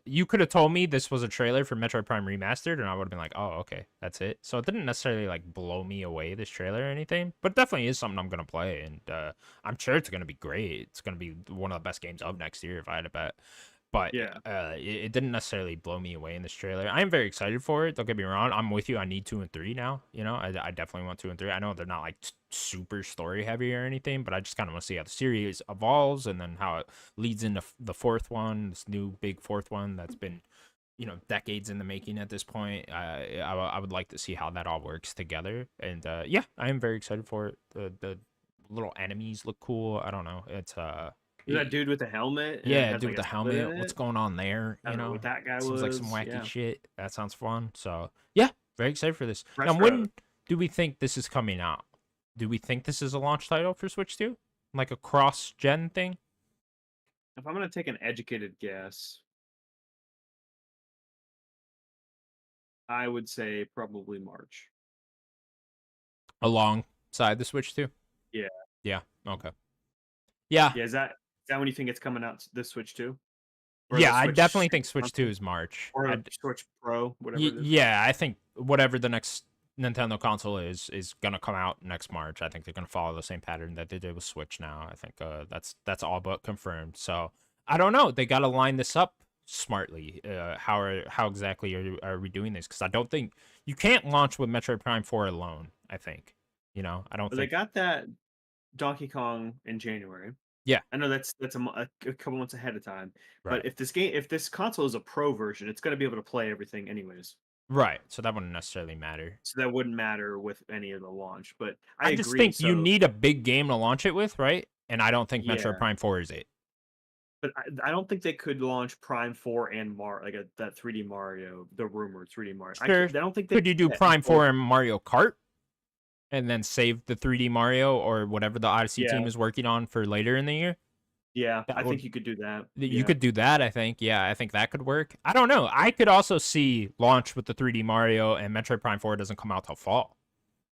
you could have told me this was a trailer for Metroid Prime Remastered, and I would have been like, oh, okay, that's it. So it didn't necessarily like blow me away this trailer or anything, but definitely is something I'm gonna play, and I'm sure it's gonna be great. It's gonna be one of the best games of next year if I had to bet. But Yeah. it didn't necessarily blow me away in this trailer. I am very excited for it. Don't get me wrong. I'm with you. I need 2 and 3 now. You know, I definitely want 2 and 3. I know they're not like super story heavy or anything, but I just kind of want to see how the series evolves and then how it leads into the fourth one, this new big fourth one that's been, you know, decades in the making at this point. I would like to see how that all works together. And yeah, I am very excited for it. The little enemies look cool. I don't know. It's Is that dude with the helmet and it yeah, has dude like with a the split in helmet. What's it? going on there? I You don't know know, what that guy seems like some was. wacky Yeah. shit. That sounds fun. So yeah, very excited for this. Now, Fresh road. when do we think this is coming out? Do we think this is a launch title for Switch 2? Like a cross-gen thing? If I'm gonna take an educated guess, I would say probably March. Alongside the Switch 2? Yeah. Yeah. Okay. Yeah. Yeah, is that when you think it's coming out this Switch 2? Or the Yeah, I Switch definitely think Switch 2 console? is March. Or Switch Pro, whatever it is. Yeah, I think whatever the next Nintendo console is gonna come out next March. I think they're gonna follow the same pattern that they did with Switch now. I think that's all but confirmed. So I don't know. They gotta line this up smartly. How exactly are we doing this? Because I don't think you can't launch with Metroid Prime 4 alone. I think. You know, I don't But they think. got that Donkey Kong in January. Yeah, I know that's a couple months ahead of time, right. but if this console is a pro version, it's gonna be able to play everything anyways. Right. So that wouldn't necessarily matter. So that wouldn't matter with any of the launch. But I I just agree. think you So need a big game to launch it with, right? And I don't think Metroid yeah, Prime 4 is it. but I don't think they could launch Prime 4 and that 3D Mario, the rumored 3D Mario. Sure. I don't think they Could you do could Prime both. 4 and Mario Kart and then save the 3D Mario or whatever the Odyssey Yeah, team is working on for later in the year? yeah, That I would think you could do that. you Yeah, could do that, I think. Yeah, I think that could work. I don't know. I could also see launch with the 3D Mario and Metroid Prime 4 doesn't come out till fall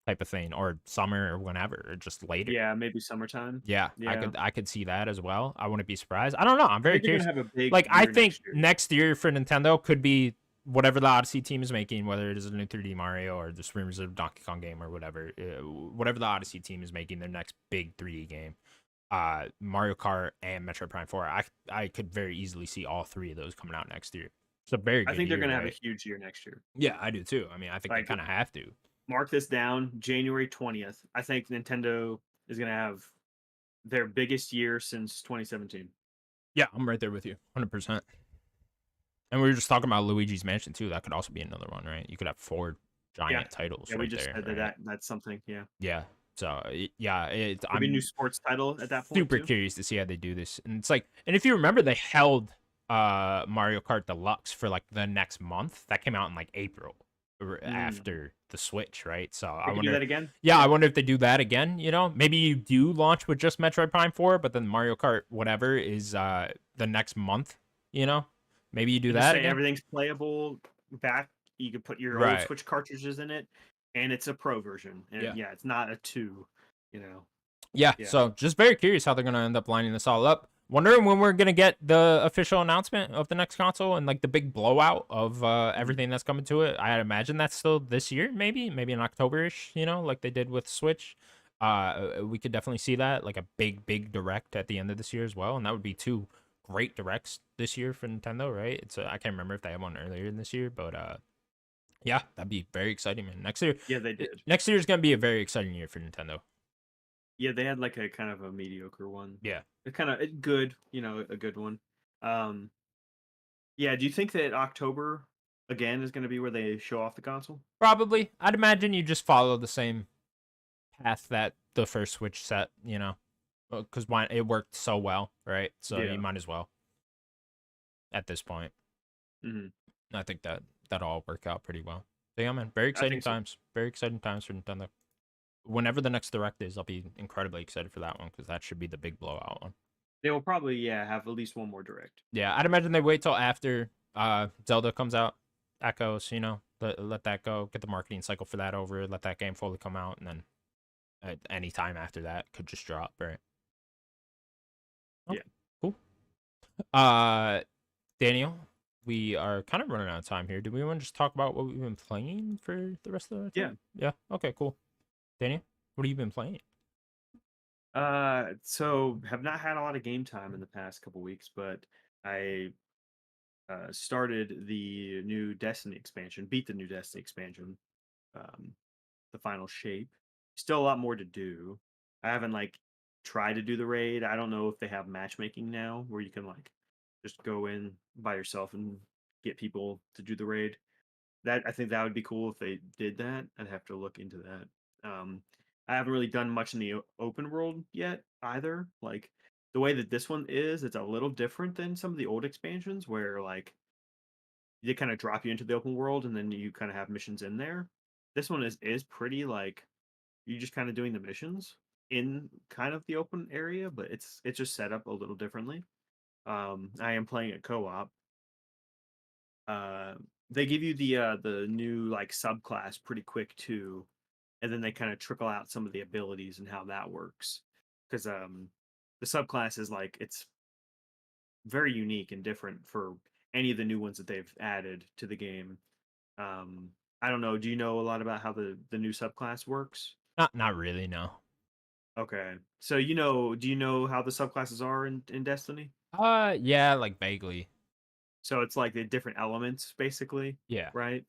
type of thing or summer or whenever or just later. yeah, maybe summertime. Yeah, Yeah, I could see that as well. I wouldn't be surprised. I don't know. I'm I very think they're gonna curious. have a big Like I year think next year. next year for Nintendo could be whatever the Odyssey team is making, whether it is a new 3D Mario or just rumors of Donkey Kong game or whatever. Whatever the Odyssey team is making their next big 3D game. Mario Kart and Metroid Prime 4. I could very easily see all three of those coming out next year. It's a very I good think they're year, gonna have a right? huge year next year. Yeah, I do too. I mean, I think they Like, kind of have to. mark this down, January 20th. I think Nintendo is gonna have their biggest year since 2017. Yeah, I'm right there with you, 100%. And we were just talking about Luigi's Mansion too. That could also be another one, right? You could have 4 Yeah, giant titles yeah, we right just there, said right? that's something. Yeah, Yeah. So yeah, maybe a new I'm sports title at that point super too. curious to see how they do this. And it's like, and if you remember, they held Mario Kart Deluxe for like the next month. That came out in like April Mm. after the Switch, right? So I They could do wonder. that again. Yeah, I Yeah, wonder if they do that again. You know, maybe you do launch with just Metroid Prime 4, but then Mario Kart whatever is the next month. You know, maybe you do and just that say again. everything's playable back. You could put your old Right. Switch cartridges in it, and it's a pro version. And Yeah. yeah, it's not a two. You know. Yeah, Yeah. so just very curious how they're gonna end up lining this all up. Wondering when we're gonna get the official announcement of the next console and like the big blowout of Mhm. everything that's coming to it. I imagine that's still this year, maybe in October-ish, you know, like they did with Switch. We could definitely see that like a big direct at the end of this year as well, and that would be 2 great directs this year for Nintendo, right? I can't remember if they had one earlier in this year, but yeah, that'd be very exciting, man. Yeah, they did. Next year is gonna be a very exciting year for Nintendo. Yeah, they had like a kind of a mediocre one. Yeah. It kind of good, a good one. Um, yeah. Do you think that October again is going to be where they show off the console? Probably. I'd imagine you just follow the same path that the first Switch set, you know, because why it worked so well, right? So Yeah. you might as well at this point. Hmm. I think that all work out pretty well. So yeah, man, very I exciting think so. times. Very exciting times for Nintendo. Whenever the next direct is, I'll be incredibly excited for that one because that should be the big blowout one. They will probably have at least one more direct. Yeah, I'd imagine they wait till after Zelda comes out, Echoes, you know, let that go, get the marketing cycle for that over, let that game fully come out, and then at any time after that could just drop, right? Oh, Yeah. cool. Uh, Daniel, we are kind of running out of time here. Do we want to just talk about what we've been playing for the rest of the Yeah. time? Yeah. Okay, cool. Daniel, what have you been playing? So have not had a lot of game time in the past couple weeks, but I started the new Destiny expansion, beat the new Destiny expansion, um, the final shape. Still a lot more to do. I haven't like tried to do the raid. I don't know if they have matchmaking now where you can like just go in by yourself and get people to do the raid. That I think that would be cool if they did that. I'd have to look into that. I haven't really done much in the open world yet either. Like the way that this one is, it's a little different than some of the old expansions where like they kind of drop you into the open world and then you kind of have missions in there. This one is pretty like you're just kind of doing the missions in kind of the open area, but it's just set up a little differently. I am playing a co-op. Uh, they give you the new like subclass pretty quick too, and then they kind of trickle out some of the abilities and how that works. Because the subclass is like it's very unique and different for any of the new ones that they've added to the game. Um, I don't know. Do you know a lot about how the new subclass works? Not really, no. Okay. So do you know how the subclasses are in Destiny? Yeah, like vaguely. So it's like the different elements basically, Yeah. right?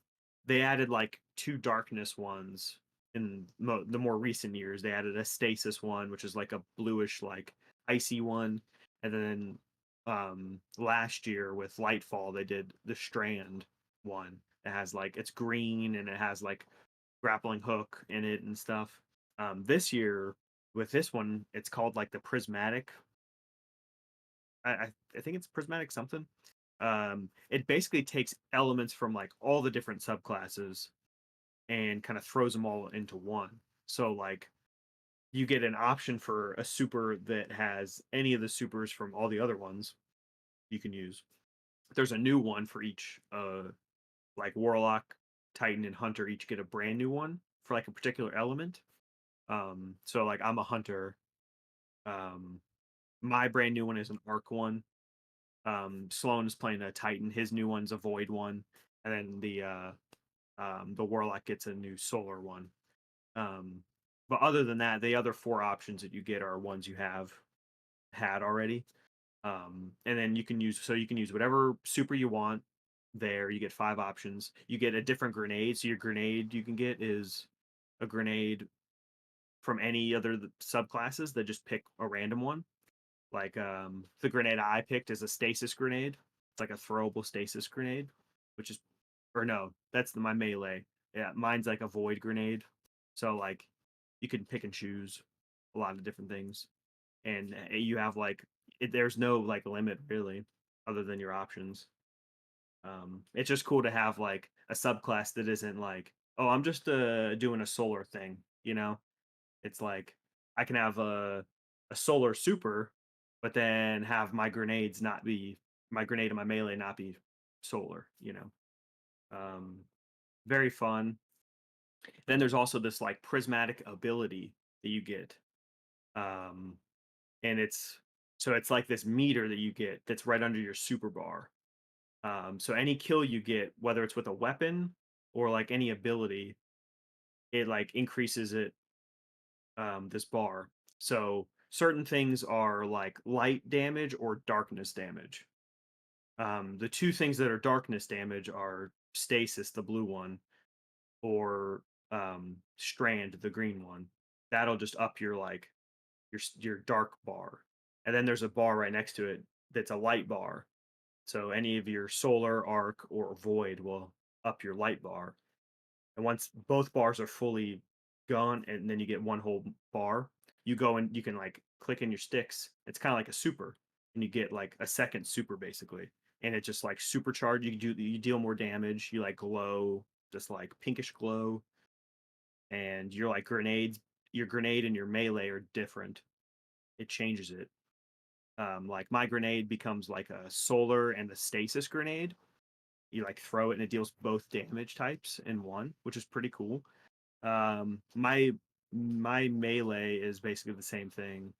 They added like two darkness ones in the more recent years. They added a stasis one, which is like a bluish like icy one, and then last year with Lightfall they did the strand one. It has like it's green and it has like grappling hook in it and stuff. This year with this one, it's called like the prismatic. I think it's prismatic something. It basically takes elements from like all the different subclasses and kind of throws them all into one. So like you get an option for a super that has any of the supers from all the other ones you can use. There's a new one for each like warlock, titan and hunter each get a brand new one for like a particular element. So like I'm a hunter. Um my brand new one is an arc one. Sloan is playing a Titan. His new one's a Void one, and then the Warlock gets a new Solar one. Um, but other than that, the other four options that you get are ones you have had already. And then you can use whatever super you want. There, you get five options. You get a different grenade. So your grenade you can get is a grenade from any other subclasses that just pick a random one. Like the grenade I picked is a stasis grenade. It's like a throwable stasis grenade, which is or no, that's my melee. Yeah, mine's like a void grenade. So like you can pick and choose a lot of different things. And you have like there's no like limit really other than your options. It's just cool to have like a subclass that isn't like, oh, I'm just doing a solar thing, you know? It's like I can have a solar super, but then have my grenade and my melee not be solar, you know. Um, very fun. Then there's also this like prismatic ability that you get. Um, and it's like this meter that you get that's right under your super bar. So any kill you get, whether it's with a weapon or like any ability, it like increases it this bar. So certain things are like light damage or darkness damage. The two things that are darkness damage are stasis, the blue one, or strand, the green one. That'll just up your like your dark bar. And then there's a bar right next to it that's a light bar. So any of your solar, arc, or void will up your light bar. And once both bars are fully gone, and then you get one whole bar, you go and you can like click in your sticks. It's kind of like a super, and you get like a second super basically, and it just like supercharge. You deal more damage. You like glow, just like pinkish glow, and your like grenades. Your grenade and your melee are different. It changes it. Like my grenade becomes like a solar and a stasis grenade. You like throw it and it deals both damage types in one, which is pretty cool. My melee is basically the same thing.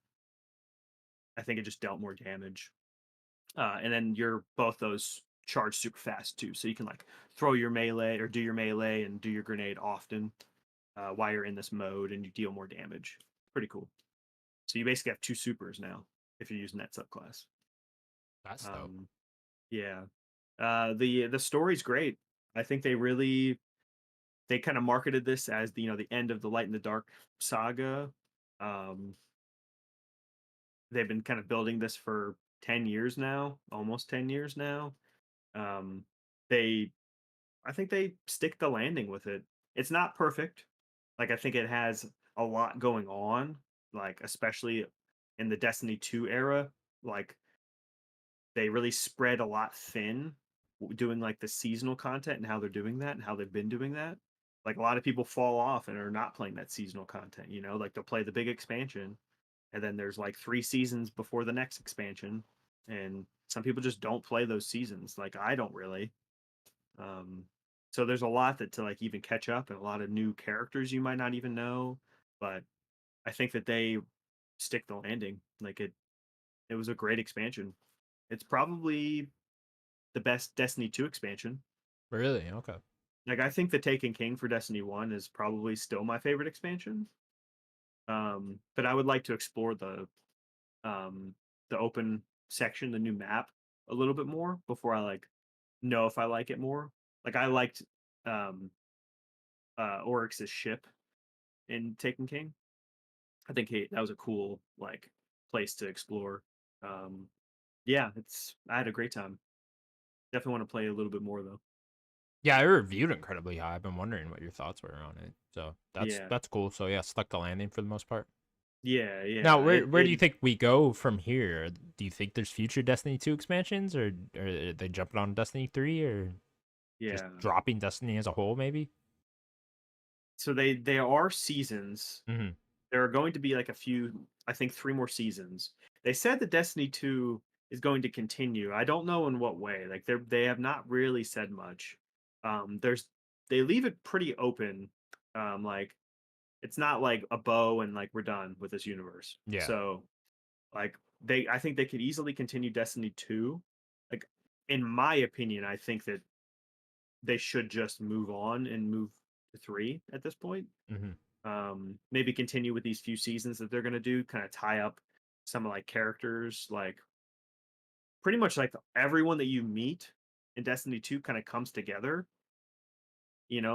I think it just dealt more damage. And then you're both those charge super fast too, so you can like throw your melee or do your melee and do your grenade often while you're in this mode, and you deal more damage. Pretty cool. So you basically have two supers now if you're using that subclass. That's dope. Um, yeah. The story's great. I think they kind of marketed this as the end of the Light and the Dark saga. Um, they've been kind of building this for 10 years now, almost 10 years now. Um, they I think they stick the landing with it. It's not perfect. Like I think it has a lot going on, like especially in the Destiny 2 era. Like they really spread a lot thin doing like the seasonal content and how they're doing that and how they've been doing that. Like a lot of people fall off and are not playing that seasonal content, like they'll play the big expansion and then there's like 3 seasons before the next expansion and some people just don't play those seasons. Like I don't really. Um so there's a lot that to like even catch up and a lot of new characters you might not even know, but I think that they stick the landing. Like it was a great expansion. It's probably the best Destiny 2 expansion. Really? Okay. Like I think the Taken King for Destiny 1 is probably still my favorite expansion. But I would like to explore the open section, the new map a little bit more before I like know if I like it more. Like I liked um Oryx's ship in Taken King. I think that was a cool like place to explore. Um yeah, I had a great time. Definitely want to play a little bit more though. Yeah, I reviewed incredibly high. I've been wondering what your thoughts were on it. So Yeah. that's cool. So yeah, stuck the landing for the most part. Yeah, Now, yeah. where do you think we go from here? Do you think there's future Destiny 2 expansions, or are they jumping on Destiny 3, or just Yeah. dropping Destiny as a whole? Maybe. So they are seasons. Hmm. There are going to be like a few, I think 3 more seasons. They said that Destiny 2 is going to continue. I don't know in what way. Like they have not really said much. There's they leave it pretty open. Like it's not like a bow and like we're done with this universe. Yeah. So like I think they could easily continue Destiny 2. Like in my opinion, I think that they should just move on and move to 3 at this point. Hmm. Maybe continue with these few seasons that they're going to do, kind of tie up some of like characters, like pretty much like everyone that you meet in Destiny 2 kind of comes together,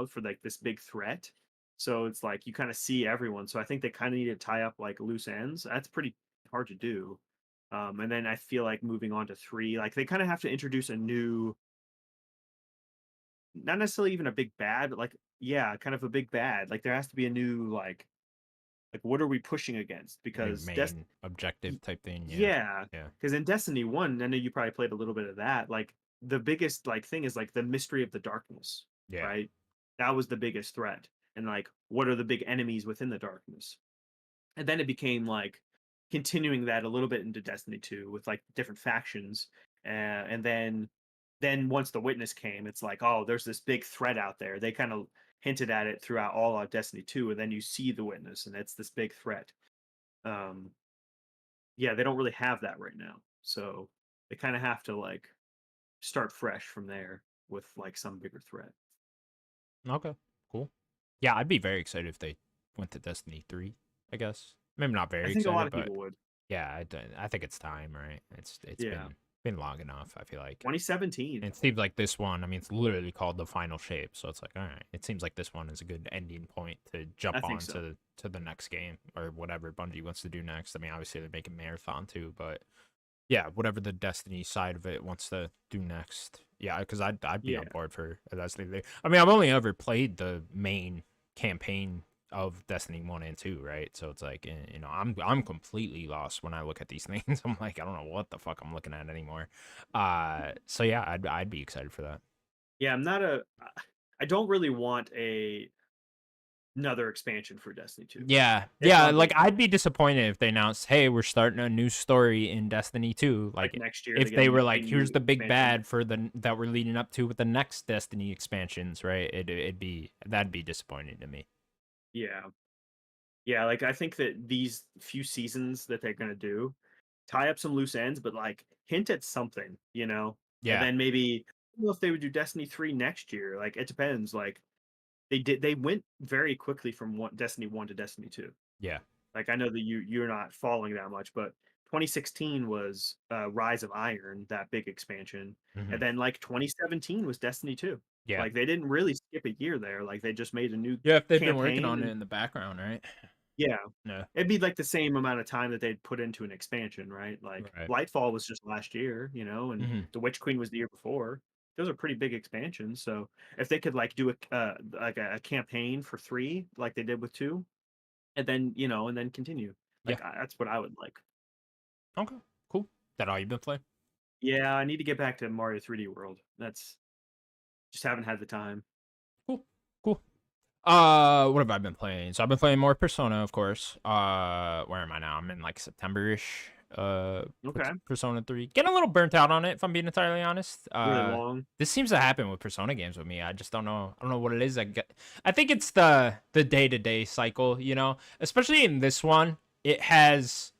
for like this big threat. So it's like you kind of see everyone. So I think they kind of need to tie up like loose ends. That's pretty hard to do. And then I feel like moving on to 3, like they kind of have to introduce a new, not necessarily even a big bad, but like yeah, kind of a big bad. Like there has to be a new like what are we pushing against? New Because main objective type thing. Yeah. yeah, Yeah. because in Destiny 1, I know you probably played a little bit of that. Like the biggest like thing is like the mystery of the darkness, Yeah. right? That was the biggest threat. And like what are the big enemies within the darkness? And then it became like continuing that a little bit into Destiny 2 with like different factions. And then once the witness came, it's like, oh, there's this big threat out there. They kind of hinted at it throughout all of Destiny 2, and then you see the witness, and it's this big threat. Um, yeah, they don't really have that right now. So they kind of have to like start fresh from there with like some bigger threat. Okay. Cool. Yeah, I'd be very excited if they went to Destiny 3. I guess maybe not I very think a lot excited, of but people would. yeah, I think it's time, right? It's Yeah. been long enough. I feel like. 2017. And it seems like this one, I mean, it's literally called the final shape, so it's like, all right. It seems like this one is a good ending point to jump I think on so. to the next game or whatever Bungie wants to do next. I mean, obviously they're making Marathon too, but yeah, whatever the Destiny side of it wants to do next. Yeah, because I'd be on Yeah. board for a Destiny. I mean, I've only ever played the main campaign of Destiny 1 and 2, right? So it's like, I'm completely lost when I look at these things. I'm like, I don't know what the fuck I'm looking at anymore. So yeah, I'd be excited for that. Yeah, I don't really want another expansion for Destiny 2. Yeah, It's yeah, like unreasonable. I'd be disappointed if they announced, "Hey, we're starting a new story in Destiny 2." Like Like next year they if get they were a like, "Here's new the big expansion. bad for the that we're leading up to with the next Destiny expansions," right? That'd be disappointing to me. Yeah. Yeah, like I think that these few seasons that they're gonna do tie up some loose ends, but like hint at something. And Yeah. then maybe I don't know if they would do Destiny 3 next year. Like it depends. Like they went very quickly from Destiny 1 to Destiny 2. Yeah. Like I know that you're not following that much, but 2016 was Rise of Iron, that big expansion, Hmm. and then like 2017 was Destiny 2. Yeah. Like they didn't really skip a year there. Like they just made a new Yeah, if they've been working campaign on it and in the background, right? yeah. No. It'd be like the same amount of time that they'd put into an expansion, right? Like Right. Lightfall was just last year, and Hmm. The Witch Queen was the year before. Those are pretty big expansions. So if they could like do a campaign for 3 like they did with 2, and then and then continue. Yeah. That's what I would like. Okay. Cool. That all you've been playing? Yeah, I need to get back to Mario 3D World. That's just haven't had the time. Cool. Cool. What have I been playing? So I've been playing more Persona, of course. Where am I now? I'm in like September-ish. Okay, Persona 3. Getting a little burnt out on it, if I'm being entirely honest. really long. This seems to happen with Persona games with me. I just don't know. I don't know what it is. I think it's the day-to-day cycle, Especially in this one, it has.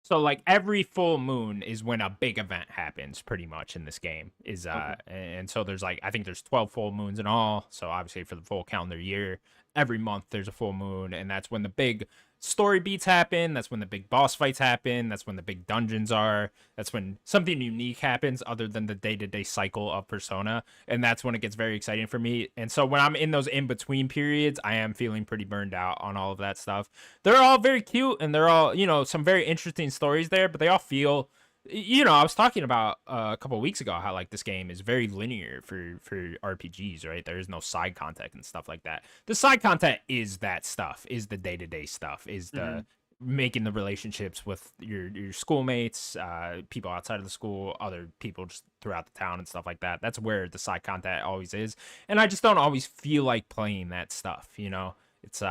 So like every full moon is when a big event happens pretty much in this game Okay. and so there's like I think there's 12 full moons in all. So obviously for the full calendar year, every month there's a full moon and that's when the big story beats happen, that's when the big boss fights happen, that's when the big dungeons are, that's when something unique happens other than the day-to-day cycle of Persona, and that's when it gets very exciting for me. And so when I'm in those in-between periods, I am feeling pretty burned out on all of that stuff. They're all very cute and they're all, some very interesting stories there, but they all feel, I was talking about a couple of weeks ago how like this game is very linear for RPGs, right? There is no side content and stuff like that. The side content is that stuff, is the day-to-day stuff, is Hmm. the making the relationships with your schoolmates, people outside of the school, other people just throughout the town and stuff like that. That's where the side content always is. And I just don't always feel like playing that stuff. It's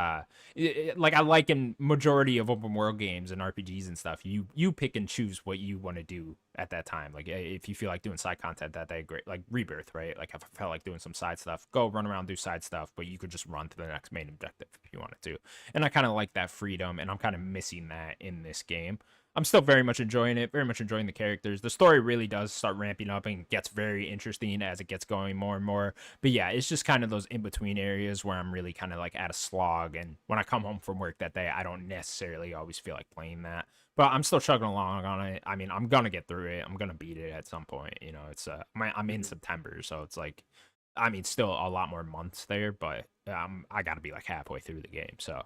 like I like in majority of open world games and RPGs and stuff, you pick and choose what you want to do at that time. Like if you feel like doing side content that day, great. Like Rebirth, right? Like if I felt like doing some side stuff, go run around, do side stuff, but you could just run to the next main objective if you wanted to. And I kind of like that freedom, and I'm kind of missing that in this game. I'm still very much enjoying it, very much enjoying the characters. The story really does start ramping up and gets very interesting as it gets going more and more. But yeah, it's just kind of those in between areas where I'm really kind of like at a slog. And when I come home from work that day, I don't necessarily always feel like playing that. But I'm still chugging along on it. I mean, I'm gonna get through it. I'm gonna beat it at some point. It's I'm in Hmm. September, so it's like, I mean, still a lot more months there, but I gotta be like halfway through the game. So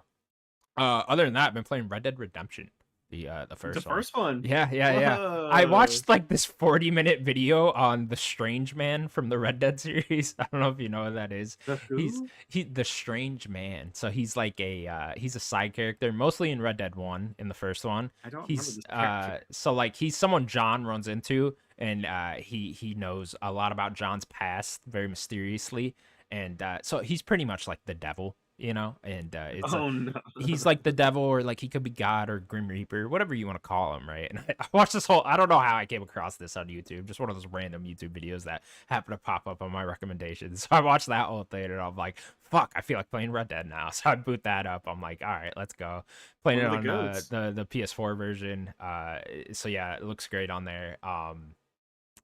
other than that, I've been playing Red Dead Redemption, the The first one. first one. Yeah, yeah, yeah. I Whoa. watched like this 40-minute video on the Strange Man from the Red Dead series. I don't know if you know what that is. The He's who? he the Strange Man. So he's like he's a side character, mostly in Red Dead 1 in the first one. I don't remember He's this character. so like he's someone John runs into, and he knows a lot about John's past very mysteriously. And so he's pretty much like the devil. And it's a Oh no. he's like the devil, or like he could be God or Grim Reaper, whatever you want to call him, right? And I watched this whole, I don't know how I came across this on YouTube, just one of those random YouTube videos that happen to pop up on my recommendations. So I watched that whole thing and I'm like, fuck, I feel like playing Red Dead now. So I boot that up. I'm like, all right, let's go. Playing One it of the on goats. the PS4 version. So yeah, it looks great on there.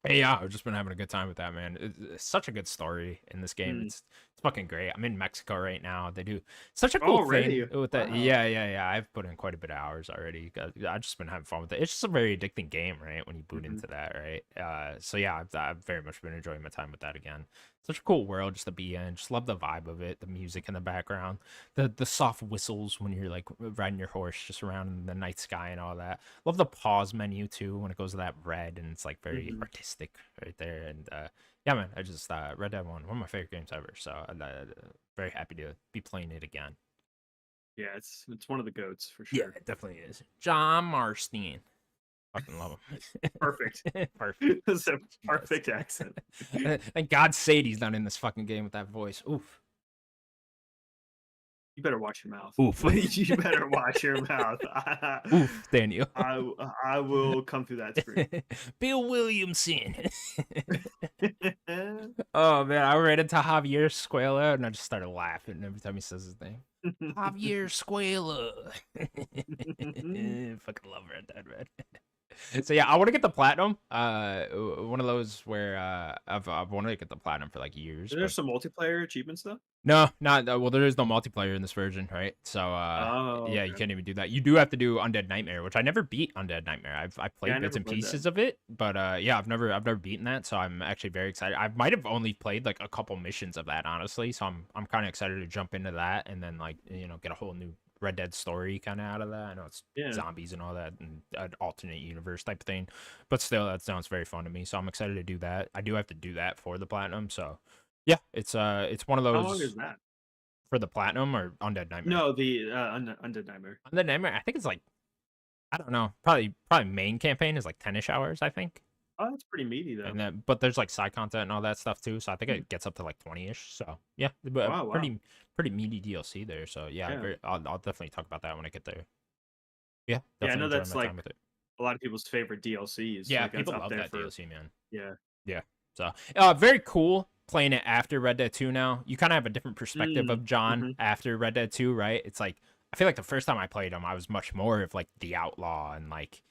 Hey, yeah, I've just been having a good time with that, man. It's such a good story in this game. Mm. It's fucking great. I'm in Mexico right now. They do such a Oh, cool thing already? with that. Wow. Yeah, yeah, yeah. I've put in quite a bit of hours already. I've just been having fun with it. It's just a very addicting game, right? When you boot Hmm. into that, right? So yeah, I've very much been enjoying my time with that again. Such a cool world just to be in. Just love the vibe of it, the music in the background, the soft whistles when you're like riding your horse just around in the night sky and all that. Love the pause menu too when it goes to that red and it's like very Hmm. artistic right there. And yeah, man, I just Red Dead one of my favorite games ever. So very happy to be playing it again. Yeah, it's one of the goats for Yeah, sure. it definitely is. John Marston, fucking love Perfect. him. Perfect. That's a Yes. perfect accent. And God Sadie's not in this fucking game with that voice. Oof. You better watch your mouth. Oof. You better watch your mouth. Oof, Daniel. I will come through that screen. Bill Williamson. Oh man, I ran into Javier Squela and I just started laughing every time he says his name. Javier Squela. Fucking love Red Dead, man. So yeah, I want to get the platinum. One of those where I've wanted to get the platinum for like years, Is there but some multiplayer achievements though? no, not well. There is no multiplayer in this version, right? So Oh, yeah, you okay. can't even do that. You do have to do Undead Nightmare, which I never beat Undead Nightmare. I've Yeah, played I bits never and played that. pieces of it, but yeah, I've never beaten that. So I'm actually very excited. I might have only played like a couple missions of that, honestly. So I'm kind of excited to jump into that and then like get a whole new Red Dead story kind of out of that. I know it's Yeah. zombies and all that and an alternate universe type of thing, but still, that sounds very fun to me. So I'm excited to do that. I do have to do that for the platinum. So yeah, it's one of How long is those that? for the platinum or Undead Nightmare. No, the Undead Nightmare. Undead Nightmare, I think it's like I don't know, probably main campaign is like 10ish hours, I think. Oh, that's pretty meaty And though. then but there's like side content and all that stuff too, so I think Hmm. it gets up to like 20ish. So yeah, but Wow, wow. pretty meaty DLC there. So yeah, Yeah. I'll definitely talk about that when I get there. Yeah, Yeah, I definitely know enjoying that's my time like with it. a lot of people's favorite DLCs. Yeah, Like that's people up love there that for DLC, man. yeah. Yeah. So, very cool playing it after Red Dead 2 now. You kind of have a different perspective Mm. of John Hmm. after Red Dead 2, right? It's like I feel like the first time I played him, I was much more of like the outlaw and like,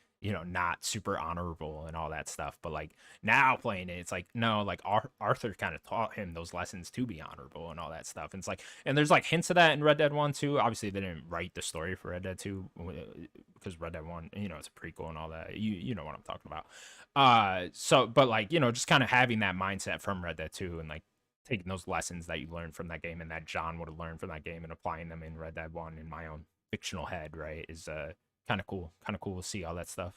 not super honorable and all that stuff. But like now playing it, it's like no, like Arthur kind of taught him those lessons to be honorable and all that stuff. And it's like and there's like hints of that in Red Dead 1 too. Obviously, they didn't write the story for Red Dead 2 because Red Dead 1, it's a prequel and all that. You know what I'm talking about. So but like, just kind of having that mindset from Red Dead 2 and like taking those lessons that you learned from that game and that John would have learned from that game and applying them in Red Dead 1 in my own fictional head, right? Is kind of cool. Kind of cool to see all that stuff.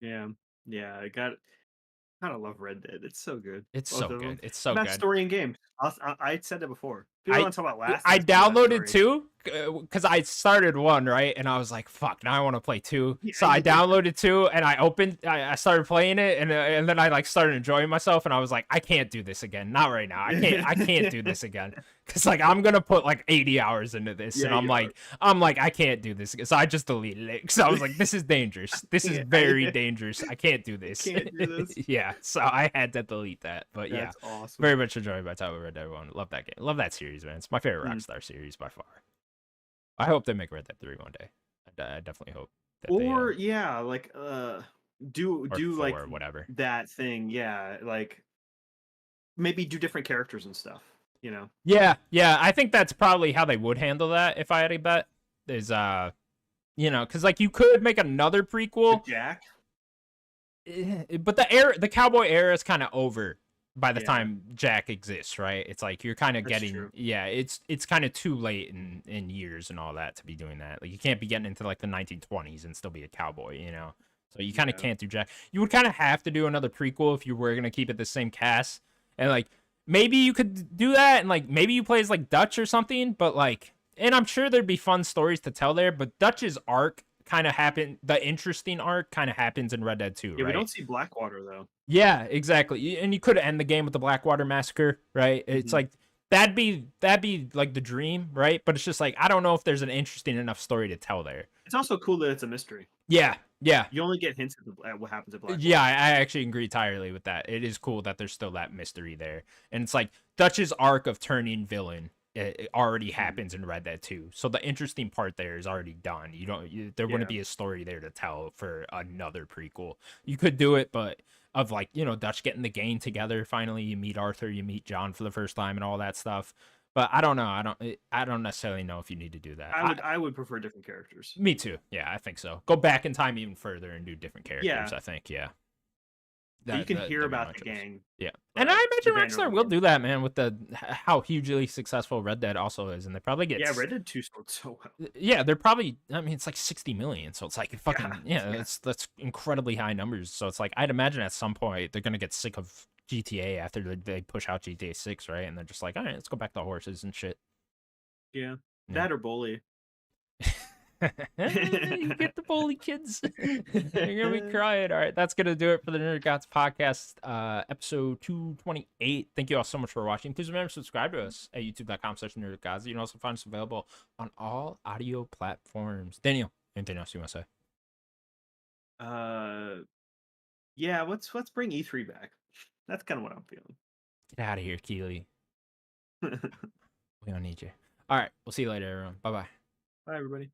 Yeah. Yeah. Gotta love Red Dead. It's so good. It's Both so of them. good. It's so Best good. story in games. I said it before. People I don't talk about Last of I Us being the best downloaded story. two because I started one, right, and I was like, "Fuck!" Now I want to play two. Yeah, So I downloaded two, and I started playing it, and then I like started enjoying myself, and I was like, "I can't do this again. Not right now. I can't do this again." Because like I'm gonna put like 80 hours into this, and yeah, I'm you are. like, I can't do this. So I just deleted it. So I was like, "This is dangerous. This is Yeah, very dangerous. I can't do I this." can't do this. Yeah. So I had to delete that. But yeah, That's awesome. very much enjoyed my time with Red Dead 1. Love that game. Love that series, man. It's my favorite Mm. Rockstar series by far. I hope they make Red Dead 3 one day. I definitely hope that they Or yeah, like or do 4 like or whatever. that thing. Yeah, like maybe do different characters and stuff. You know, Yeah, yeah. I think that's probably how they would handle that if I had a bet. Is because like you could make another with prequel, Jack. but the cowboy era is kind of over by the Yeah, time Jack exists, right? It's like you're kind of that's getting true. yeah, it's kind of too late in years and all that to be doing that. Like you can't be getting into like the 1920s and still be a cowboy. So you kind of Yeah, can't do Jack. You would kind of have to do another prequel if you were gonna keep it the same cast, and like maybe you could do that, and like maybe you play as like Dutch or something, but like, and I'm sure there'd be fun stories to tell there. But Dutch's arc kind of happened. The interesting arc kind of happens in Red Dead 2, yeah. We right? don't see Blackwater though. Yeah, exactly. And you could end the game with the Blackwater massacre, right? It's Hmm. like that'd be like the dream, right? But it's just like I don't know if there's an interesting enough story to tell there. It's also cool that it's a mystery. Yeah, yeah. You only get hints at what happens at Yeah, Blackwater. I actually agree entirely with that. It is cool that there's still that mystery there. And it's like Dutch's arc of turning villain it already Mhm. happens in Red Dead 2. So the interesting part there is already done. There wouldn't Yeah, be a story there to tell for another prequel. You could do it, but of like, Dutch getting the gang together, finally you meet Arthur, you meet John for the first time and all that stuff. But I don't know. I don't necessarily know if you need to do that. I would prefer different characters. Me too. Yeah, I think so. Go back in time even further and do different characters, Yeah, I think. Yeah. you can hear That'd be about my the choice. gang, Yeah, and I but the imagine Vanderbilt Rockstar will gang. do that, man, with how hugely successful Red Dead also is, and they probably get Yeah, Red Dead 2 sold so well. yeah, they're probably. I mean, it's like 60 million, so it's like Yeah, fucking yeah, yeah, that's incredibly high numbers. So it's like I'd imagine at some point they're gonna get sick of GTA after they push out GTA 6, right? And they're just like, all right, let's go back to horses and shit. yeah. Yeah. That or Bully. You get the bully kids. You're gonna be crying. All right, that's gonna do it for the Nerd Gods podcast, episode 228. Thank you all so much for watching. Please remember to subscribe to us at youtube.com/nerdgods. You can also find us available on all audio platforms. Daniel, anything else you want to say? uh, yeah. Let's bring E3 back. That's kind of what I'm feeling. Get out of here, Keely. We don't need you. All right, we'll see you later, everyone. Bye bye. Bye, everybody.